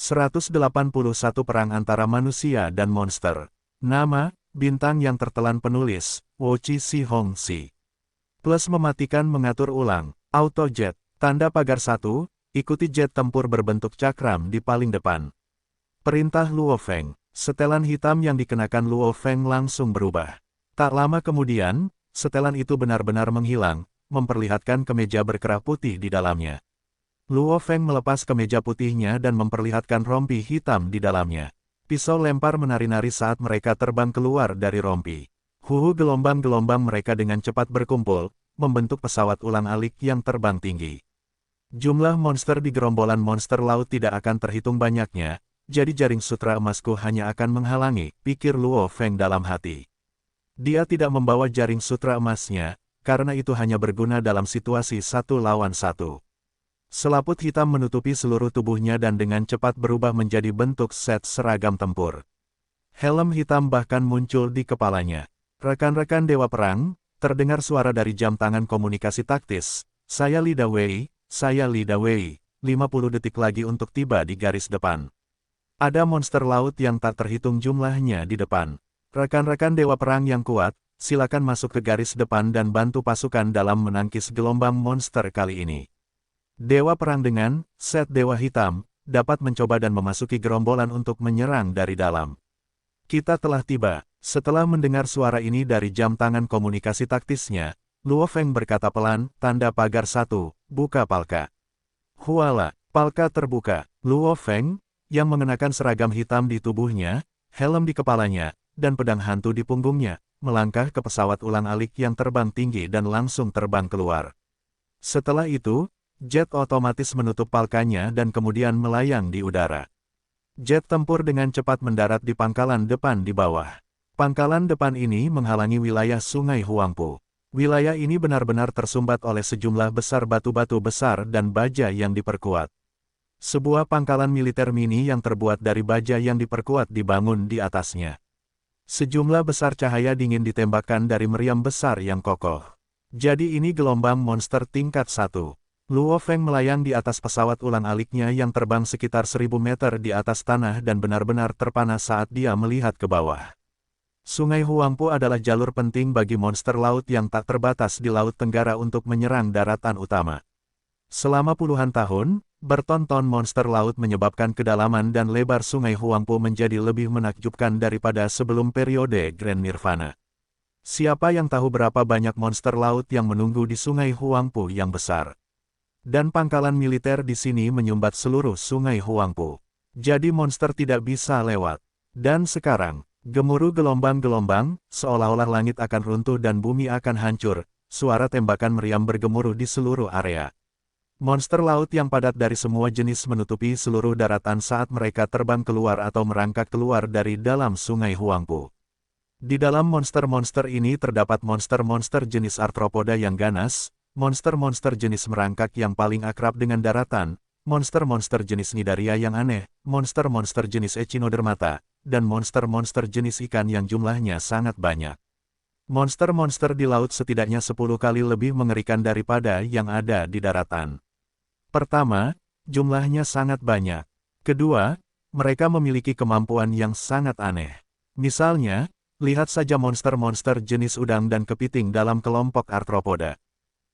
181 Perang Antara Manusia dan Monster. Nama, bintang yang tertelan penulis, Wochi Si Hong Si. Plus mematikan mengatur ulang, Auto Jet, tanda pagar 1, ikuti jet tempur berbentuk cakram di paling depan. Perintah Luo Feng, setelan hitam yang dikenakan Luo Feng langsung berubah. Tak lama kemudian, setelan itu benar-benar menghilang, memperlihatkan kemeja berkerah putih di dalamnya. Luo Feng melepas kemeja putihnya dan memperlihatkan rompi hitam di dalamnya. Pisau lempar menari-nari saat mereka terbang keluar dari rompi. Gelombang-gelombang mereka dengan cepat berkumpul, membentuk pesawat ulang-alik yang terbang tinggi. Jumlah monster di gerombolan monster laut tidak akan terhitung banyaknya, jadi jaring sutra emasku hanya akan menghalangi, pikir Luo Feng dalam hati. Dia tidak membawa jaring sutra emasnya, karena itu hanya berguna dalam situasi 1 lawan 1. Selaput hitam menutupi seluruh tubuhnya dan dengan cepat berubah menjadi bentuk set seragam tempur. Helm hitam bahkan muncul di kepalanya. Rekan-rekan Dewa Perang, terdengar suara dari jam tangan komunikasi taktis. Saya Li Dawei, 50 detik lagi untuk tiba di garis depan. Ada monster laut yang tak terhitung jumlahnya di depan. Rekan-rekan Dewa Perang yang kuat, silakan masuk ke garis depan dan bantu pasukan dalam menangkis gelombang monster kali ini. Dewa Perang dengan set Dewa Hitam dapat mencoba dan memasuki gerombolan untuk menyerang dari dalam. Kita telah tiba. Setelah mendengar suara ini dari jam tangan komunikasi taktisnya, Luo Feng berkata pelan, tanda pagar 1, buka palka. Huala, palka terbuka. Luo Feng, yang mengenakan seragam hitam di tubuhnya, helm di kepalanya, dan pedang hantu di punggungnya, melangkah ke pesawat ulang-alik yang terbang tinggi dan langsung terbang keluar. Setelah itu, jet otomatis menutup palkanya dan kemudian melayang di udara. Jet tempur dengan cepat mendarat di pangkalan depan di bawah. Pangkalan depan ini menghalangi wilayah Sungai Huangpu. Wilayah ini benar-benar tersumbat oleh sejumlah besar batu-batu besar dan baja yang diperkuat. Sebuah pangkalan militer mini yang terbuat dari baja yang diperkuat dibangun di atasnya. Sejumlah besar cahaya dingin ditembakkan dari meriam besar yang kokoh. Jadi ini gelombang monster tingkat 1. Luo Feng melayang di atas pesawat ulang-aliknya yang terbang sekitar 1000 meter di atas tanah dan benar-benar terpana saat dia melihat ke bawah. Sungai Huangpu adalah jalur penting bagi monster laut yang tak terbatas di Laut Tenggara untuk menyerang daratan utama. Selama puluhan tahun, bertonton monster laut menyebabkan kedalaman dan lebar Sungai Huangpu menjadi lebih menakjubkan daripada sebelum periode Grand Nirvana. Siapa yang tahu berapa banyak monster laut yang menunggu di Sungai Huangpu yang besar? Dan pangkalan militer di sini menyumbat seluruh Sungai Huangpu. Jadi monster tidak bisa lewat. Dan sekarang, gemuruh gelombang-gelombang, seolah-olah langit akan runtuh dan bumi akan hancur, suara tembakan meriam bergemuruh di seluruh area. Monster laut yang padat dari semua jenis menutupi seluruh daratan saat mereka terbang keluar atau merangkak keluar dari dalam Sungai Huangpu. Di dalam monster-monster ini terdapat monster-monster jenis arthropoda yang ganas, monster-monster jenis merangkak yang paling akrab dengan daratan, monster-monster jenis nidaria yang aneh, monster-monster jenis echinodermata, dan monster-monster jenis ikan yang jumlahnya sangat banyak. Monster-monster di laut setidaknya 10 kali lebih mengerikan daripada yang ada di daratan. Pertama, jumlahnya sangat banyak. Kedua, mereka memiliki kemampuan yang sangat aneh. Misalnya, lihat saja monster-monster jenis udang dan kepiting dalam kelompok arthropoda.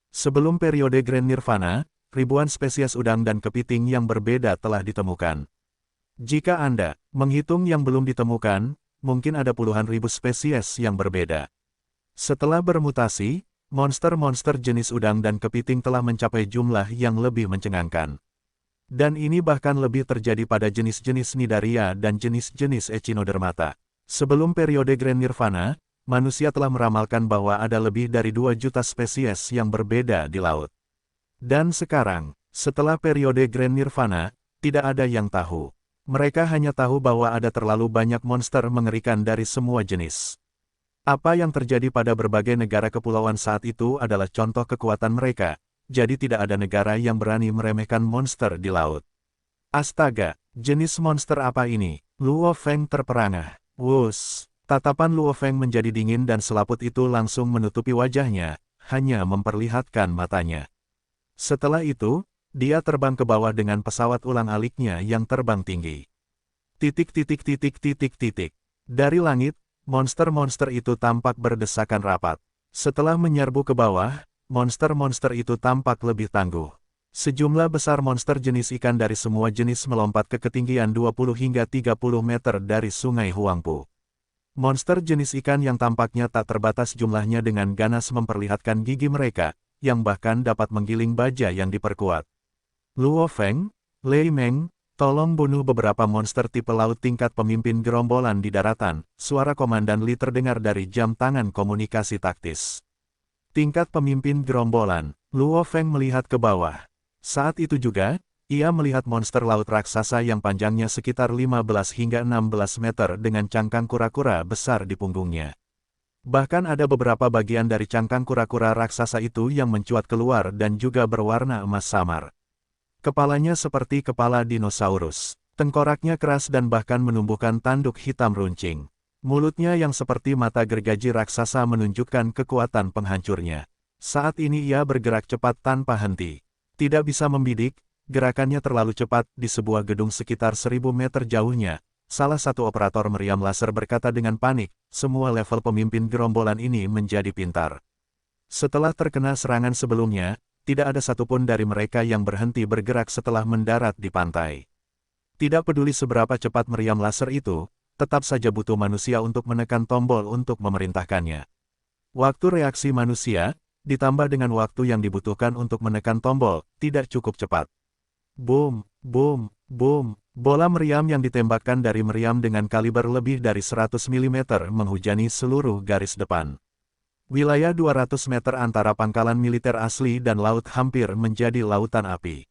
Sebelum periode Grand Nirvana, ribuan spesies udang dan kepiting yang berbeda telah ditemukan. Jika Anda menghitung yang belum ditemukan, mungkin ada puluhan ribu spesies yang berbeda. Setelah bermutasi, monster-monster jenis udang dan kepiting telah mencapai jumlah yang lebih mencengangkan. Dan ini bahkan lebih terjadi pada jenis-jenis nidaria dan jenis-jenis echinodermata. Sebelum periode Grand Nirvana, manusia telah meramalkan bahwa ada lebih dari 2 juta spesies yang berbeda di laut. Dan sekarang, setelah periode Grand Nirvana, tidak ada yang tahu. Mereka hanya tahu bahwa ada terlalu banyak monster mengerikan dari semua jenis. Apa yang terjadi pada berbagai negara kepulauan saat itu adalah contoh kekuatan mereka, jadi tidak ada negara yang berani meremehkan monster di laut. Astaga, jenis monster apa ini? Luo Feng terperangah. Wus! Tatapan Luo Feng menjadi dingin dan selaput itu langsung menutupi wajahnya, hanya memperlihatkan matanya. Setelah itu, dia terbang ke bawah dengan pesawat ulang-aliknya yang terbang tinggi. Titik. Dari langit, monster-monster itu tampak berdesakan rapat. Setelah menyerbu ke bawah, monster-monster itu tampak lebih tangguh. Sejumlah besar monster jenis ikan dari semua jenis melompat ke ketinggian 20 hingga 30 meter dari sungai Huangpu. Monster jenis ikan yang tampaknya tak terbatas jumlahnya dengan ganas memperlihatkan gigi mereka, yang bahkan dapat menggiling baja yang diperkuat. Luo Feng, Lei Meng, tolong bunuh beberapa monster tipe laut tingkat pemimpin gerombolan di daratan, suara Komandan Li terdengar dari jam tangan komunikasi taktis. Tingkat pemimpin gerombolan, Luo Feng melihat ke bawah. Saat itu juga, ia melihat monster laut raksasa yang panjangnya sekitar 15 hingga 16 meter dengan cangkang kura-kura besar di punggungnya. Bahkan ada beberapa bagian dari cangkang kura-kura raksasa itu yang mencuat keluar dan juga berwarna emas samar. Kepalanya seperti kepala dinosaurus. Tengkoraknya keras dan bahkan menumbuhkan tanduk hitam runcing. Mulutnya yang seperti mata gergaji raksasa menunjukkan kekuatan penghancurnya. Saat ini ia bergerak cepat tanpa henti. Tidak bisa membidik, gerakannya terlalu cepat di sebuah gedung sekitar 1000 meter jauhnya. Salah satu operator meriam laser berkata dengan panik, semua level pemimpin gerombolan ini menjadi pintar. Setelah terkena serangan sebelumnya, tidak ada satupun dari mereka yang berhenti bergerak setelah mendarat di pantai. Tidak peduli seberapa cepat meriam laser itu, tetap saja butuh manusia untuk menekan tombol untuk memerintahkannya. Waktu reaksi manusia, ditambah dengan waktu yang dibutuhkan untuk menekan tombol, tidak cukup cepat. Boom, boom, boom. Bola meriam yang ditembakkan dari meriam dengan kaliber lebih dari 100 mm menghujani seluruh garis depan. Wilayah 200 meter antara pangkalan militer asli dan laut hampir menjadi lautan api.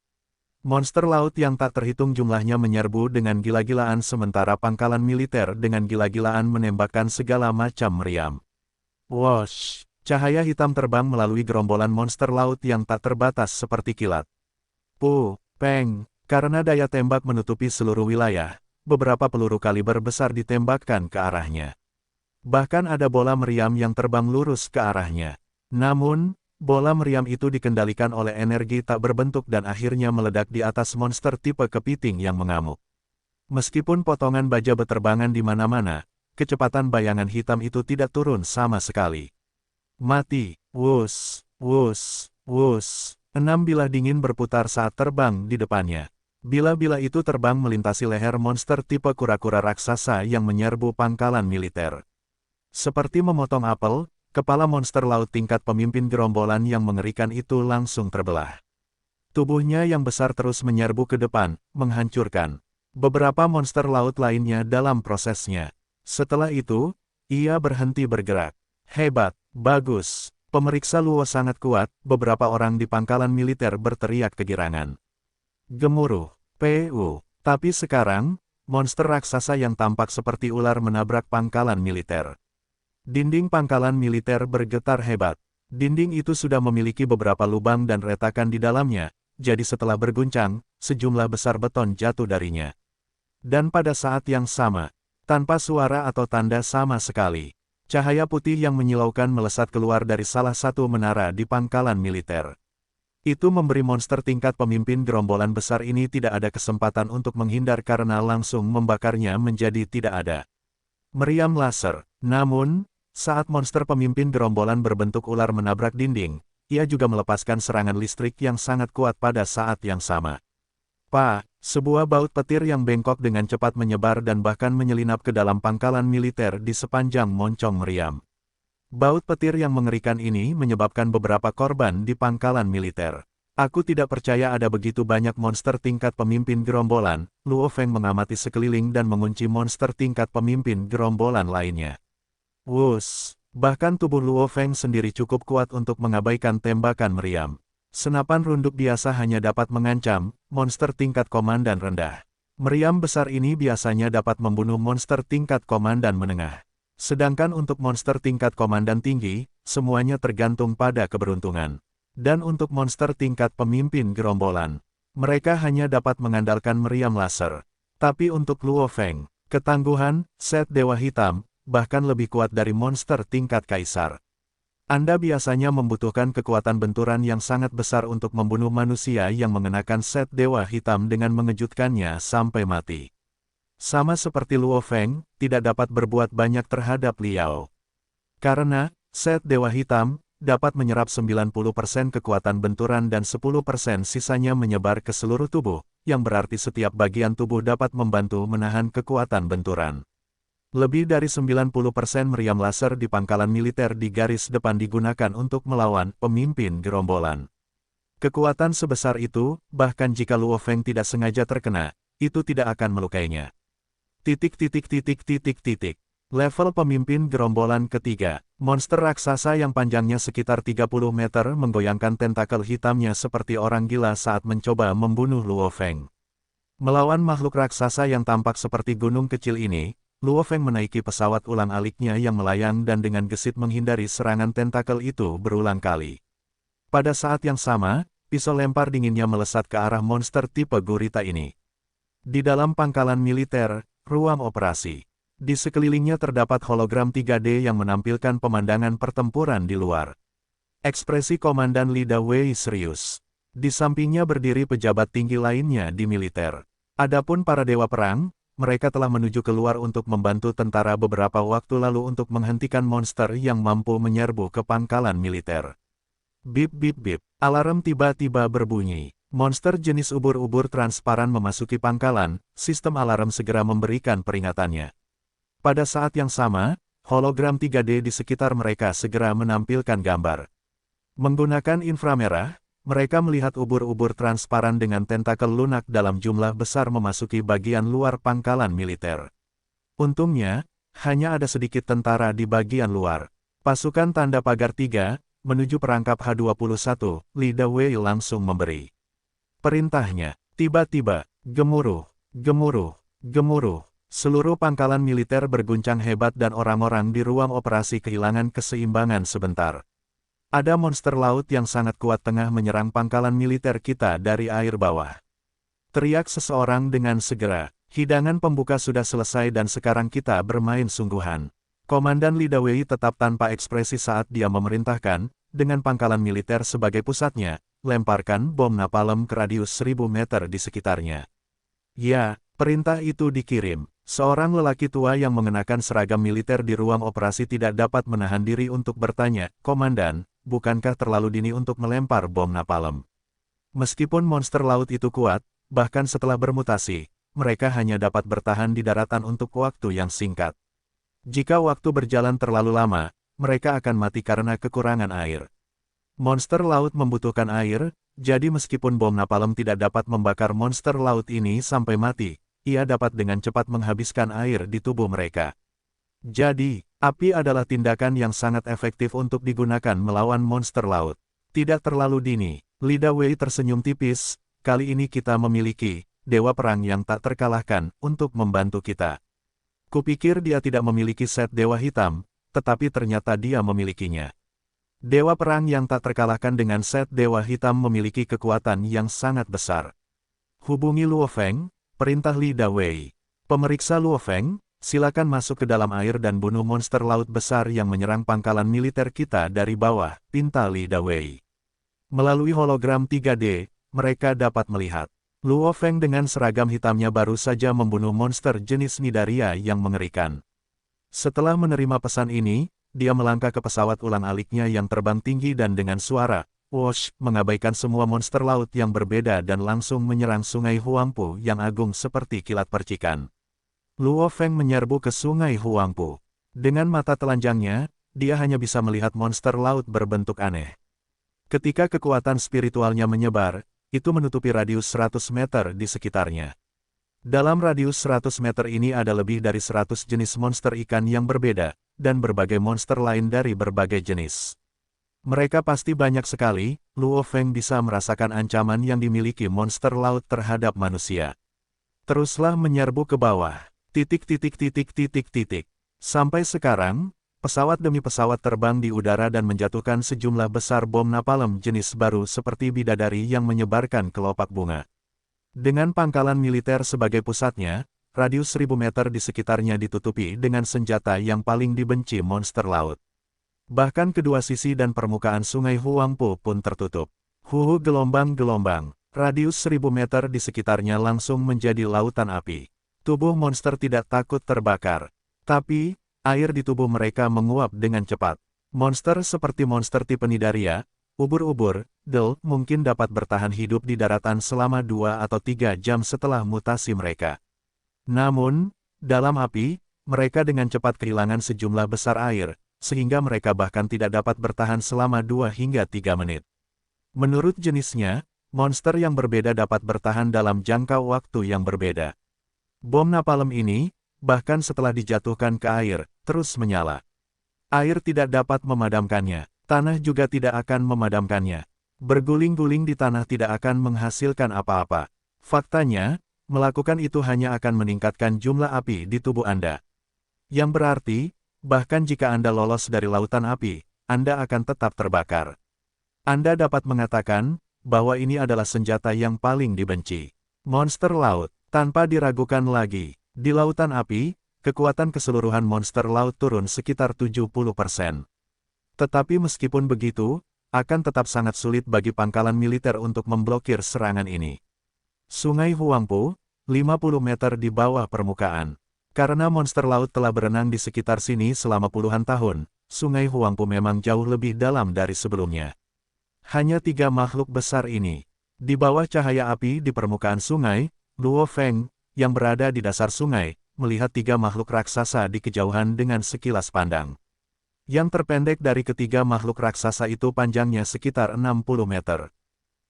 Monster laut yang tak terhitung jumlahnya menyerbu dengan gila-gilaan sementara pangkalan militer dengan gila-gilaan menembakkan segala macam meriam. Wosh! Cahaya hitam terbang melalui gerombolan monster laut yang tak terbatas seperti kilat. Peng! Karena daya tembak menutupi seluruh wilayah, beberapa peluru kaliber besar ditembakkan ke arahnya. Bahkan ada bola meriam yang terbang lurus ke arahnya. Namun, bola meriam itu dikendalikan oleh energi tak berbentuk dan akhirnya meledak di atas monster tipe kepiting yang mengamuk. Meskipun potongan baja berterbangan di mana-mana, kecepatan bayangan hitam itu tidak turun sama sekali. Mati, wus, wus, wus. 6 bilah dingin berputar saat terbang di depannya. Bilah-bilah itu terbang melintasi leher monster tipe kura-kura raksasa yang menyerbu pangkalan militer. Seperti memotong apel, kepala monster laut tingkat pemimpin gerombolan yang mengerikan itu langsung terbelah. Tubuhnya yang besar terus menyerbu ke depan, menghancurkan beberapa monster laut lainnya dalam prosesnya. Setelah itu, ia berhenti bergerak. Hebat, bagus, pemeriksa Luo sangat kuat, beberapa orang di pangkalan militer berteriak kegirangan. Gemuruh, tapi sekarang, monster raksasa yang tampak seperti ular menabrak pangkalan militer. Dinding pangkalan militer bergetar hebat. Dinding itu sudah memiliki beberapa lubang dan retakan di dalamnya, jadi setelah berguncang, sejumlah besar beton jatuh darinya. Dan pada saat yang sama, tanpa suara atau tanda sama sekali, cahaya putih yang menyilaukan melesat keluar dari salah satu menara di pangkalan militer. Itu memberi monster tingkat pemimpin gerombolan besar ini tidak ada kesempatan untuk menghindar karena langsung membakarnya menjadi tidak ada. Meriam laser, namun, saat monster pemimpin gerombolan berbentuk ular menabrak dinding, ia juga melepaskan serangan listrik yang sangat kuat pada saat yang sama. Sebuah baut petir yang bengkok dengan cepat menyebar dan bahkan menyelinap ke dalam pangkalan militer di sepanjang moncong meriam. Baut petir yang mengerikan ini menyebabkan beberapa korban di pangkalan militer. Aku tidak percaya ada begitu banyak monster tingkat pemimpin gerombolan. Luo Feng mengamati sekeliling dan mengunci monster tingkat pemimpin gerombolan lainnya. Wus, bahkan tubuh Luo Feng sendiri cukup kuat untuk mengabaikan tembakan meriam. Senapan runduk biasa hanya dapat mengancam monster tingkat komandan rendah. Meriam besar ini biasanya dapat membunuh monster tingkat komandan menengah. Sedangkan untuk monster tingkat komandan tinggi, semuanya tergantung pada keberuntungan. Dan untuk monster tingkat pemimpin gerombolan, mereka hanya dapat mengandalkan meriam laser. Tapi untuk Luo Feng, ketangguhan, set Dewa Hitam, bahkan lebih kuat dari monster tingkat kaisar. Anda biasanya membutuhkan kekuatan benturan yang sangat besar untuk membunuh manusia yang mengenakan set Dewa Hitam dengan mengejutkannya sampai mati. Sama seperti Luo Feng, tidak dapat berbuat banyak terhadap Liao. Karena, set Dewa Hitam dapat menyerap 90% kekuatan benturan dan 10% sisanya menyebar ke seluruh tubuh, yang berarti setiap bagian tubuh dapat membantu menahan kekuatan benturan. Lebih dari 90% meriam laser di pangkalan militer di garis depan digunakan untuk melawan pemimpin gerombolan. Kekuatan sebesar itu, bahkan jika Luo Feng tidak sengaja terkena, itu tidak akan melukainya. Level pemimpin gerombolan ketiga, monster raksasa yang panjangnya sekitar 30 meter menggoyangkan tentakel hitamnya seperti orang gila saat mencoba membunuh Luo Feng. Melawan makhluk raksasa yang tampak seperti gunung kecil ini, Luo Feng menaiki pesawat ulang-aliknya yang melayang dan dengan gesit menghindari serangan tentakel itu berulang kali. Pada saat yang sama, pisau lempar dinginnya melesat ke arah monster tipe gurita ini. Di dalam pangkalan militer, ruang operasi. Di sekelilingnya terdapat hologram 3D yang menampilkan pemandangan pertempuran di luar. Ekspresi Komandan Li Dawei serius. Di sampingnya berdiri pejabat tinggi lainnya di militer. Adapun para dewa perang, mereka telah menuju keluar untuk membantu tentara beberapa waktu lalu untuk menghentikan monster yang mampu menyerbu ke pangkalan militer. Bip bip bip, alarm tiba-tiba berbunyi. Monster jenis ubur-ubur transparan memasuki pangkalan, sistem alarm segera memberikan peringatannya. Pada saat yang sama, hologram 3D di sekitar mereka segera menampilkan gambar. Menggunakan inframerah, mereka melihat ubur-ubur transparan dengan tentakel lunak dalam jumlah besar memasuki bagian luar pangkalan militer. Untungnya, hanya ada sedikit tentara di bagian luar. Pasukan tanda pagar 3, menuju perangkap H-21, Li Dawei langsung memberi perintahnya. Tiba-tiba, gemuruh, gemuruh, gemuruh. Seluruh pangkalan militer berguncang hebat dan orang-orang di ruang operasi kehilangan keseimbangan sebentar. Ada monster laut yang sangat kuat tengah menyerang pangkalan militer kita dari air bawah. Teriak seseorang dengan segera, hidangan pembuka sudah selesai dan sekarang kita bermain sungguhan. Komandan Li Dawei tetap tanpa ekspresi saat dia memerintahkan, dengan pangkalan militer sebagai pusatnya, lemparkan bom napalm ke radius 1000 meter di sekitarnya. Ya, perintah itu dikirim. Seorang lelaki tua yang mengenakan seragam militer di ruang operasi tidak dapat menahan diri untuk bertanya, "Komandan, bukankah terlalu dini untuk melempar bom napalm?" Meskipun monster laut itu kuat, bahkan setelah bermutasi, mereka hanya dapat bertahan di daratan untuk waktu yang singkat. Jika waktu berjalan terlalu lama, mereka akan mati karena kekurangan air. Monster laut membutuhkan air, jadi meskipun bom napalm tidak dapat membakar monster laut ini sampai mati, ia dapat dengan cepat menghabiskan air di tubuh mereka. Jadi, api adalah tindakan yang sangat efektif untuk digunakan melawan monster laut. Tidak terlalu dini, Li Dawei tersenyum tipis, kali ini kita memiliki dewa perang yang tak terkalahkan untuk membantu kita. Kupikir dia tidak memiliki set dewa hitam, tetapi ternyata dia memilikinya. Dewa perang yang tak terkalahkan dengan set dewa hitam memiliki kekuatan yang sangat besar. Hubungi Luo Feng, perintah Li Dawei. Pemeriksa Luo Feng, silakan masuk ke dalam air dan bunuh monster laut besar yang menyerang pangkalan militer kita dari bawah, pinta Li Dawei. Melalui hologram 3D, mereka dapat melihat. Luo Feng dengan seragam hitamnya baru saja membunuh monster jenis Nidaria yang mengerikan. Setelah menerima pesan ini, dia melangkah ke pesawat ulang-aliknya yang terbang tinggi dan dengan suara "Wosh" mengabaikan semua monster laut yang berbeda dan langsung menyerang sungai Huangpu yang agung seperti kilat percikan. Luo Feng menyerbu ke sungai Huangpu. Dengan mata telanjangnya, dia hanya bisa melihat monster laut berbentuk aneh. Ketika kekuatan spiritualnya menyebar, itu menutupi radius 100 meter di sekitarnya. Dalam radius 100 meter ini ada lebih dari 100 jenis monster ikan yang berbeda, dan berbagai monster lain dari berbagai jenis. Mereka pasti banyak sekali. Luo Feng bisa merasakan ancaman yang dimiliki monster laut terhadap manusia. Teruslah menyerbu ke bawah. Sampai sekarang, pesawat demi pesawat terbang di udara dan menjatuhkan sejumlah besar bom napalm jenis baru seperti bidadari yang menyebarkan kelopak bunga. Dengan pangkalan militer sebagai pusatnya, radius 1000 meter di sekitarnya ditutupi dengan senjata yang paling dibenci monster laut. Bahkan kedua sisi dan permukaan sungai Huangpu pun tertutup. Gelombang-gelombang, radius 1000 meter di sekitarnya langsung menjadi lautan api. Tubuh monster tidak takut terbakar. Tapi, air di tubuh mereka menguap dengan cepat. Monster seperti monster tipe Nidaria, ubur-ubur, Del, mungkin dapat bertahan hidup di daratan selama 2 atau 3 jam setelah mutasi mereka. Namun, dalam api, mereka dengan cepat kehilangan sejumlah besar air, sehingga mereka bahkan tidak dapat bertahan selama 2 hingga 3 menit. Menurut jenisnya, monster yang berbeda dapat bertahan dalam jangka waktu yang berbeda. Bom napalm ini, bahkan setelah dijatuhkan ke air, terus menyala. Air tidak dapat memadamkannya, tanah juga tidak akan memadamkannya. Berguling-guling di tanah tidak akan menghasilkan apa-apa. Faktanya, melakukan itu hanya akan meningkatkan jumlah api di tubuh Anda. Yang berarti, bahkan jika Anda lolos dari lautan api, Anda akan tetap terbakar. Anda dapat mengatakan bahwa ini adalah senjata yang paling dibenci. Monster laut, tanpa diragukan lagi, di lautan api, kekuatan keseluruhan monster laut turun sekitar 70%. Tetapi meskipun begitu, akan tetap sangat sulit bagi pangkalan militer untuk memblokir serangan ini. Sungai Huangpu, 50 meter di bawah permukaan. Karena monster laut telah berenang di sekitar sini selama puluhan tahun, Sungai Huangpu memang jauh lebih dalam dari sebelumnya. Hanya 3 makhluk besar ini. Di bawah cahaya api di permukaan sungai, Luo Feng, yang berada di dasar sungai, melihat 3 makhluk raksasa di kejauhan dengan sekilas pandang. Yang terpendek dari ketiga makhluk raksasa itu panjangnya sekitar 60 meter.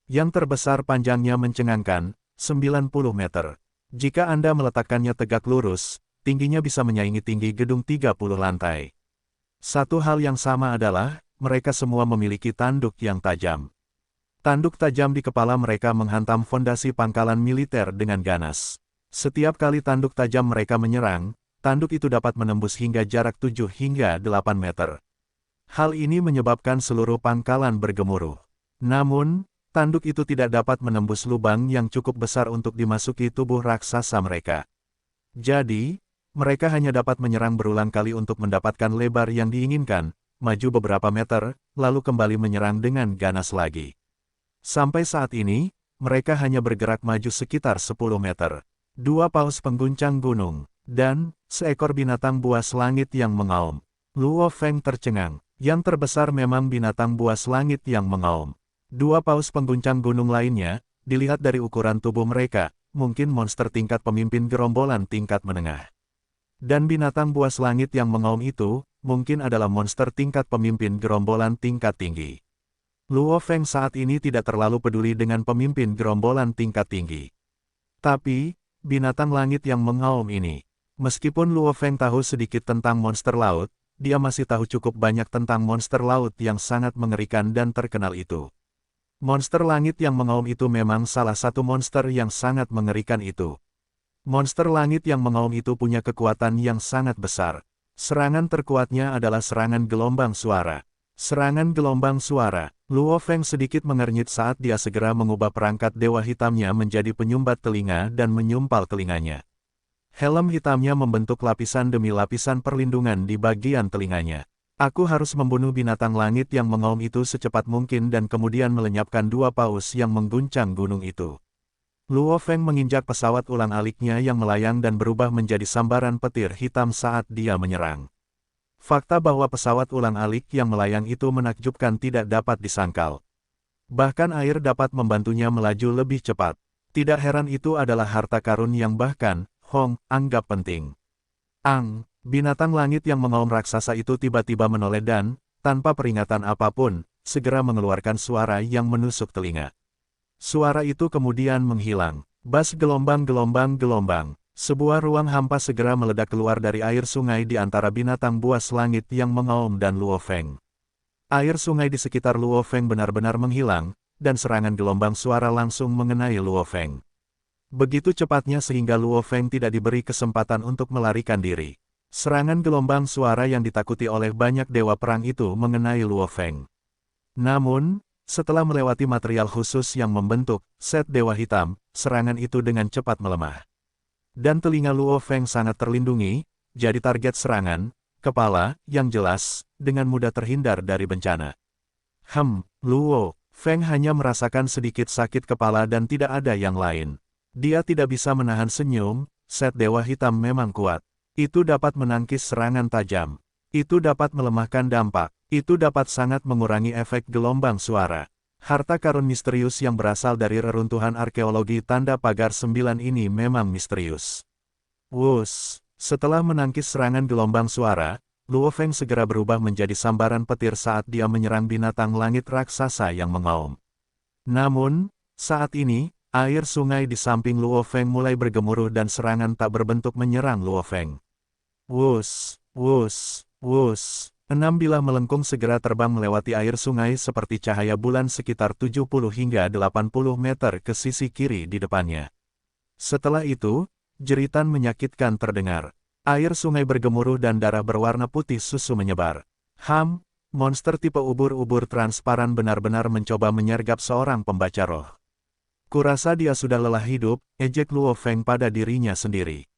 Yang terbesar panjangnya mencengangkan, 90 meter. Jika Anda meletakkannya tegak lurus, tingginya bisa menyaingi tinggi gedung 30 lantai. Satu hal yang sama adalah, mereka semua memiliki tanduk yang tajam. Tanduk tajam di kepala mereka menghantam fondasi pangkalan militer dengan ganas. Setiap kali tanduk tajam mereka menyerang, tanduk itu dapat menembus hingga jarak 7 hingga 8 meter. Hal ini menyebabkan seluruh pangkalan bergemuruh. Namun, tanduk itu tidak dapat menembus lubang yang cukup besar untuk dimasuki tubuh raksasa mereka. Jadi, mereka hanya dapat menyerang berulang kali untuk mendapatkan lebar yang diinginkan, maju beberapa meter, lalu kembali menyerang dengan ganas lagi. Sampai saat ini, mereka hanya bergerak maju sekitar 10 meter. 2 paus pengguncang gunung, dan seekor binatang buas langit yang mengaum. Luo Feng tercengang. Yang terbesar memang binatang buas langit yang mengaum. 2 paus pengguncang gunung lainnya, dilihat dari ukuran tubuh mereka, mungkin monster tingkat pemimpin gerombolan tingkat menengah. Dan binatang buas langit yang mengaum itu, mungkin adalah monster tingkat pemimpin gerombolan tingkat tinggi. Luo Feng saat ini tidak terlalu peduli dengan pemimpin gerombolan tingkat tinggi. Tapi, binatang langit yang mengaum ini, meskipun Luo Feng tahu sedikit tentang monster laut, dia masih tahu cukup banyak tentang monster laut yang sangat mengerikan dan terkenal itu. Monster langit yang mengaum itu memang salah satu monster yang sangat mengerikan itu. Monster langit yang mengaum itu punya kekuatan yang sangat besar. Serangan terkuatnya adalah serangan gelombang suara. Serangan gelombang suara. Luo Feng sedikit mengernyit saat dia segera mengubah perangkat dewa hitamnya menjadi penyumbat telinga dan menyumpal telinganya. Helm hitamnya membentuk lapisan demi lapisan perlindungan di bagian telinganya. Aku harus membunuh binatang langit yang mengaum itu secepat mungkin dan kemudian melenyapkan 2 paus yang mengguncang gunung itu. Luo Feng menginjak pesawat ulang-aliknya yang melayang dan berubah menjadi sambaran petir hitam saat dia menyerang. Fakta bahwa pesawat ulang-alik yang melayang itu menakjubkan tidak dapat disangkal. Bahkan air dapat membantunya melaju lebih cepat. Tidak heran itu adalah harta karun yang bahkan Hong anggap penting. Binatang langit yang mengaum raksasa itu tiba-tiba menoleh dan, tanpa peringatan apapun, segera mengeluarkan suara yang menusuk telinga. Suara itu kemudian menghilang. Bas gelombang-gelombang-gelombang. Sebuah ruang hampa segera meledak keluar dari air sungai di antara binatang buas langit yang mengaum dan Luo Feng. Air sungai di sekitar Luo Feng benar-benar menghilang, dan serangan gelombang suara langsung mengenai Luo Feng. Begitu cepatnya sehingga Luo Feng tidak diberi kesempatan untuk melarikan diri. Serangan gelombang suara yang ditakuti oleh banyak dewa perang itu mengenai Luo Feng. Namun, setelah melewati material khusus yang membentuk set dewa hitam, serangan itu dengan cepat melemah. Dan telinga Luo Feng sangat terlindungi, jadi target serangan, kepala, yang jelas, dengan mudah terhindar dari bencana. Luo Feng hanya merasakan sedikit sakit kepala dan tidak ada yang lain. Dia tidak bisa menahan senyum, set Dewa Hitam memang kuat. Itu dapat menangkis serangan tajam. Itu dapat melemahkan dampak. Itu dapat sangat mengurangi efek gelombang suara. Harta karun misterius yang berasal dari reruntuhan arkeologi tanda pagar 9 ini memang misterius. Wus, setelah menangkis serangan gelombang suara, Luo Feng segera berubah menjadi sambaran petir saat dia menyerang binatang langit raksasa yang mengaum. Namun, saat ini, air sungai di samping Luo Feng mulai bergemuruh dan serangan tak berbentuk menyerang Luo Feng. Wus, wus, wus. 6 bilah melengkung segera terbang melewati air sungai seperti cahaya bulan sekitar 70 hingga 80 meter ke sisi kiri di depannya. Setelah itu, jeritan menyakitkan terdengar. Air sungai bergemuruh dan darah berwarna putih susu menyebar. Monster tipe ubur-ubur transparan benar-benar mencoba menyergap seorang pembaca roh. Kurasa dia sudah lelah hidup, ejek Luo Feng pada dirinya sendiri.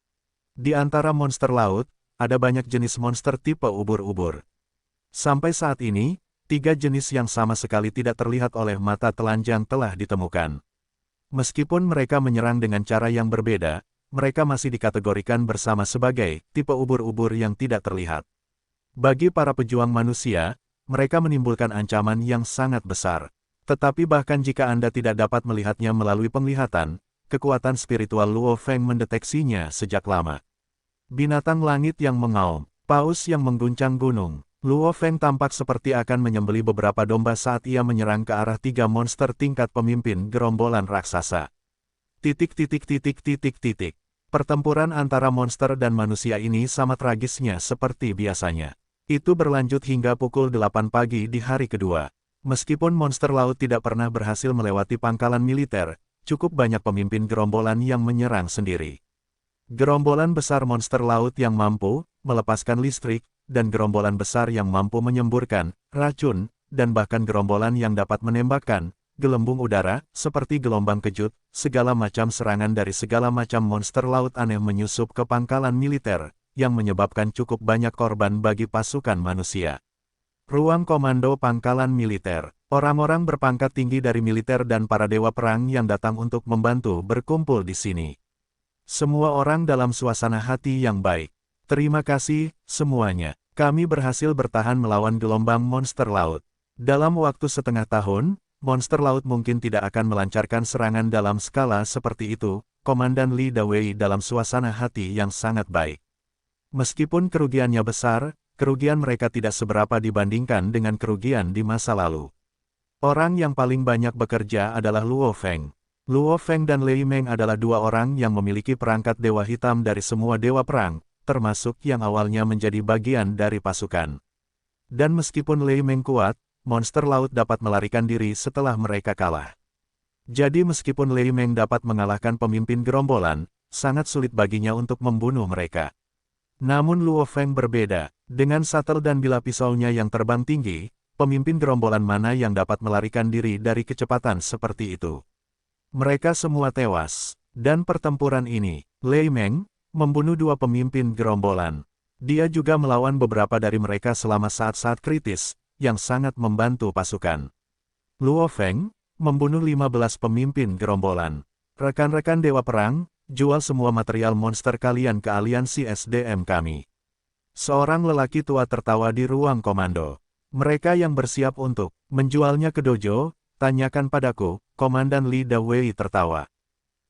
Di antara monster laut, ada banyak jenis monster tipe ubur-ubur. Sampai saat ini, 3 jenis yang sama sekali tidak terlihat oleh mata telanjang telah ditemukan. Meskipun mereka menyerang dengan cara yang berbeda, mereka masih dikategorikan bersama sebagai tipe ubur-ubur yang tidak terlihat. Bagi para pejuang manusia, mereka menimbulkan ancaman yang sangat besar. Tetapi bahkan jika Anda tidak dapat melihatnya melalui penglihatan, kekuatan spiritual Luo Feng mendeteksinya sejak lama. Binatang langit yang mengaum, paus yang mengguncang gunung. Luo Feng tampak seperti akan menyembelih beberapa domba saat ia menyerang ke arah 3 monster tingkat pemimpin gerombolan raksasa. Pertempuran antara monster dan manusia ini sama tragisnya seperti biasanya. Itu berlanjut hingga pukul 8 pagi di hari kedua. Meskipun monster laut tidak pernah berhasil melewati pangkalan militer, cukup banyak pemimpin gerombolan yang menyerang sendiri. Gerombolan besar monster laut yang mampu melepaskan listrik, dan gerombolan besar yang mampu menyemburkan racun, dan bahkan gerombolan yang dapat menembakkan gelembung udara, seperti gelombang kejut, segala macam serangan dari segala macam monster laut aneh menyusup ke pangkalan militer, yang menyebabkan cukup banyak korban bagi pasukan manusia. Ruang komando pangkalan militer. Orang-orang berpangkat tinggi dari militer dan para dewa perang yang datang untuk membantu berkumpul di sini. Semua orang dalam suasana hati yang baik. Terima kasih, semuanya. Kami berhasil bertahan melawan gelombang monster laut. Dalam waktu setengah tahun, monster laut mungkin tidak akan melancarkan serangan dalam skala seperti itu, Komandan Li Dawei dalam suasana hati yang sangat baik. Meskipun kerugiannya besar, kerugian mereka tidak seberapa dibandingkan dengan kerugian di masa lalu. Orang yang paling banyak bekerja adalah Luo Feng. Luo Feng dan Lei Meng adalah 2 orang yang memiliki perangkat dewa hitam dari semua dewa perang, termasuk yang awalnya menjadi bagian dari pasukan. Dan meskipun Lei Meng kuat, monster laut dapat melarikan diri setelah mereka kalah. Jadi meskipun Lei Meng dapat mengalahkan pemimpin gerombolan, sangat sulit baginya untuk membunuh mereka. Namun Luo Feng berbeda, dengan satel dan bilah pisaunya yang terbang tinggi, pemimpin gerombolan mana yang dapat melarikan diri dari kecepatan seperti itu. Mereka semua tewas, dan pertempuran ini, Lei Meng membunuh 2 pemimpin gerombolan. Dia juga melawan beberapa dari mereka selama saat-saat kritis, yang sangat membantu pasukan. Luo Feng membunuh 15 pemimpin gerombolan. Rekan-rekan dewa perang, jual semua material monster kalian ke aliansi SDM kami. Seorang lelaki tua tertawa di ruang komando. Mereka yang bersiap untuk menjualnya ke dojo, tanyakan padaku, Komandan Li Dawei tertawa.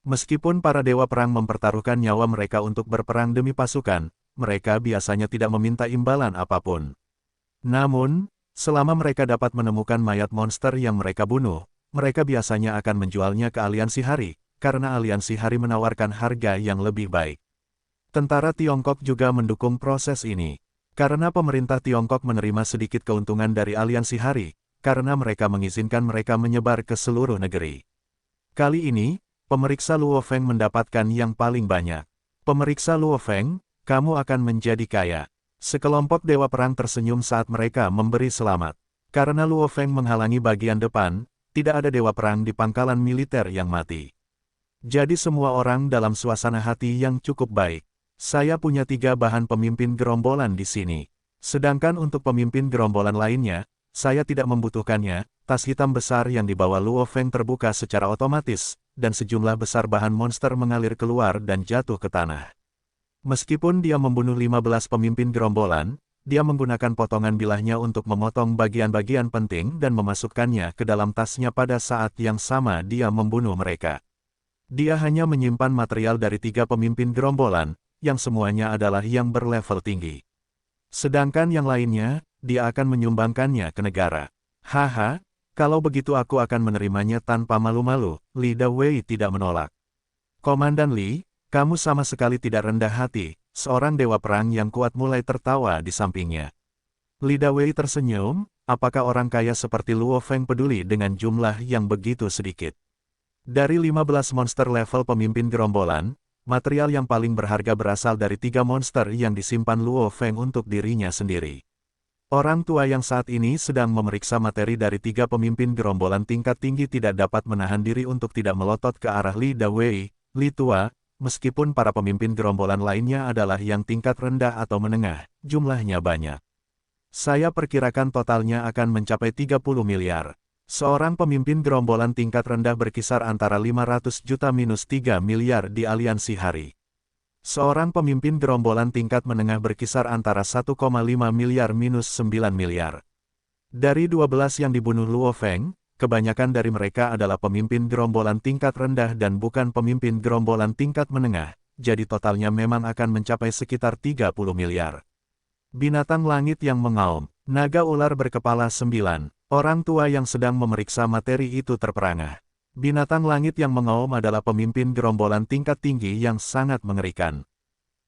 Meskipun para dewa perang mempertaruhkan nyawa mereka untuk berperang demi pasukan, mereka biasanya tidak meminta imbalan apapun. Namun, selama mereka dapat menemukan mayat monster yang mereka bunuh, mereka biasanya akan menjualnya ke aliansi hari, karena aliansi hari menawarkan harga yang lebih baik. Tentara Tiongkok juga mendukung proses ini. Karena pemerintah Tiongkok menerima sedikit keuntungan dari aliansi hari, karena mereka mengizinkan mereka menyebar ke seluruh negeri. Kali ini, pemeriksa Luo Feng mendapatkan yang paling banyak. Pemeriksa Luo Feng, kamu akan menjadi kaya. Sekelompok dewa perang tersenyum saat mereka memberi selamat. Karena Luo Feng menghalangi bagian depan, tidak ada dewa perang di pangkalan militer yang mati. Jadi semua orang dalam suasana hati yang cukup baik. Saya punya 3 bahan pemimpin gerombolan di sini. Sedangkan untuk pemimpin gerombolan lainnya, saya tidak membutuhkannya. Tas hitam besar yang dibawa Luo Feng terbuka secara otomatis, dan sejumlah besar bahan monster mengalir keluar dan jatuh ke tanah. Meskipun dia membunuh 15 pemimpin gerombolan, dia menggunakan potongan bilahnya untuk memotong bagian-bagian penting dan memasukkannya ke dalam tasnya pada saat yang sama dia membunuh mereka. Dia hanya menyimpan material dari 3 pemimpin gerombolan, yang semuanya adalah yang berlevel tinggi. Sedangkan yang lainnya, dia akan menyumbangkannya ke negara. Haha, kalau begitu aku akan menerimanya tanpa malu-malu, Li Dawei tidak menolak. Komandan Li, kamu sama sekali tidak rendah hati, seorang dewa perang yang kuat mulai tertawa di sampingnya. Li Dawei tersenyum, apakah orang kaya seperti Luo Feng peduli dengan jumlah yang begitu sedikit? Dari 15 monster level pemimpin gerombolan, material yang paling berharga berasal dari 3 monster yang disimpan Luo Feng untuk dirinya sendiri. Orang tua yang saat ini sedang memeriksa materi dari 3 pemimpin gerombolan tingkat tinggi tidak dapat menahan diri untuk tidak melotot ke arah Li Dawei. Li Tua, meskipun para pemimpin gerombolan lainnya adalah yang tingkat rendah atau menengah, jumlahnya banyak. Saya perkirakan totalnya akan mencapai 30 miliar. Seorang pemimpin gerombolan tingkat rendah berkisar antara 500 juta minus 3 miliar di aliansi hari. Seorang pemimpin gerombolan tingkat menengah berkisar antara 1,5 miliar minus 9 miliar. Dari 12 yang dibunuh Luo Feng, kebanyakan dari mereka adalah pemimpin gerombolan tingkat rendah dan bukan pemimpin gerombolan tingkat menengah, jadi totalnya memang akan mencapai sekitar 30 miliar. Binatang langit yang mengaum, naga ular berkepala 9, orang tua yang sedang memeriksa materi itu terperangah. Binatang langit yang mengaum adalah pemimpin gerombolan tingkat tinggi yang sangat mengerikan.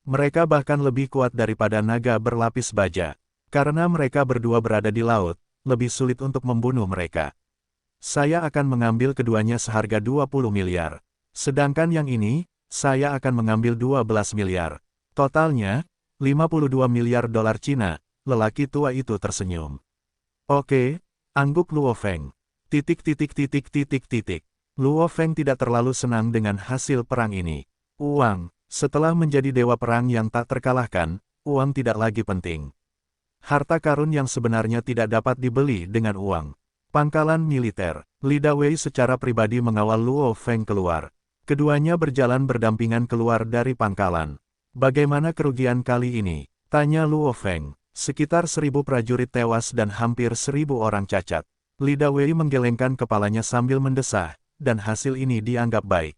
Mereka bahkan lebih kuat daripada naga berlapis baja. Karena mereka berdua berada di laut, lebih sulit untuk membunuh mereka. Saya akan mengambil keduanya seharga 20 miliar. Sedangkan yang ini, saya akan mengambil 12 miliar. Totalnya, 52 miliar dolar Cina, lelaki tua itu tersenyum. Oke, angguk Luo Feng. Luo Feng tidak terlalu senang dengan hasil perang ini. Uang, setelah menjadi dewa perang yang tak terkalahkan, uang tidak lagi penting. Harta karun yang sebenarnya tidak dapat dibeli dengan uang. Pangkalan militer, Li Dawei secara pribadi mengawal Luo Feng keluar. Keduanya berjalan berdampingan keluar dari pangkalan. Bagaimana kerugian kali ini? Tanya Luo Feng. Sekitar 1000 prajurit tewas dan hampir 1000 orang cacat. Li Dawei menggelengkan kepalanya sambil mendesah. Dan hasil ini dianggap baik.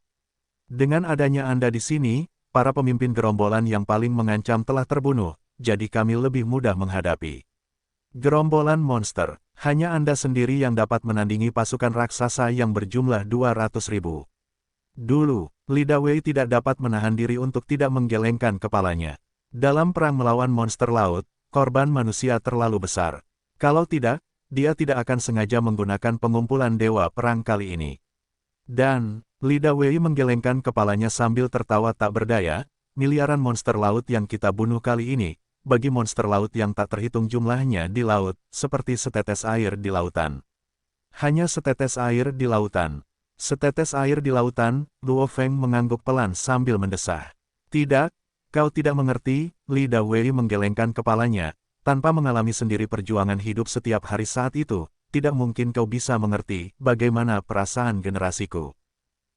Dengan adanya Anda di sini, para pemimpin gerombolan yang paling mengancam telah terbunuh, jadi kami lebih mudah menghadapi. Gerombolan monster, hanya Anda sendiri yang dapat menandingi pasukan raksasa yang berjumlah 200.000. Dulu, Li Dawei tidak dapat menahan diri untuk tidak menggelengkan kepalanya. Dalam perang melawan monster laut, korban manusia terlalu besar. Kalau tidak, dia tidak akan sengaja menggunakan pengumpulan dewa perang kali ini. Dan, Li Dawei menggelengkan kepalanya sambil tertawa tak berdaya, miliaran monster laut yang kita bunuh kali ini, bagi monster laut yang tak terhitung jumlahnya di laut, seperti setetes air di lautan. Hanya setetes air di lautan. Setetes air di lautan, Luo Feng mengangguk pelan sambil mendesah. Tidak, kau tidak mengerti, Li Dawei menggelengkan kepalanya, tanpa mengalami sendiri perjuangan hidup setiap hari saat itu. Tidak mungkin kau bisa mengerti bagaimana perasaan generasiku.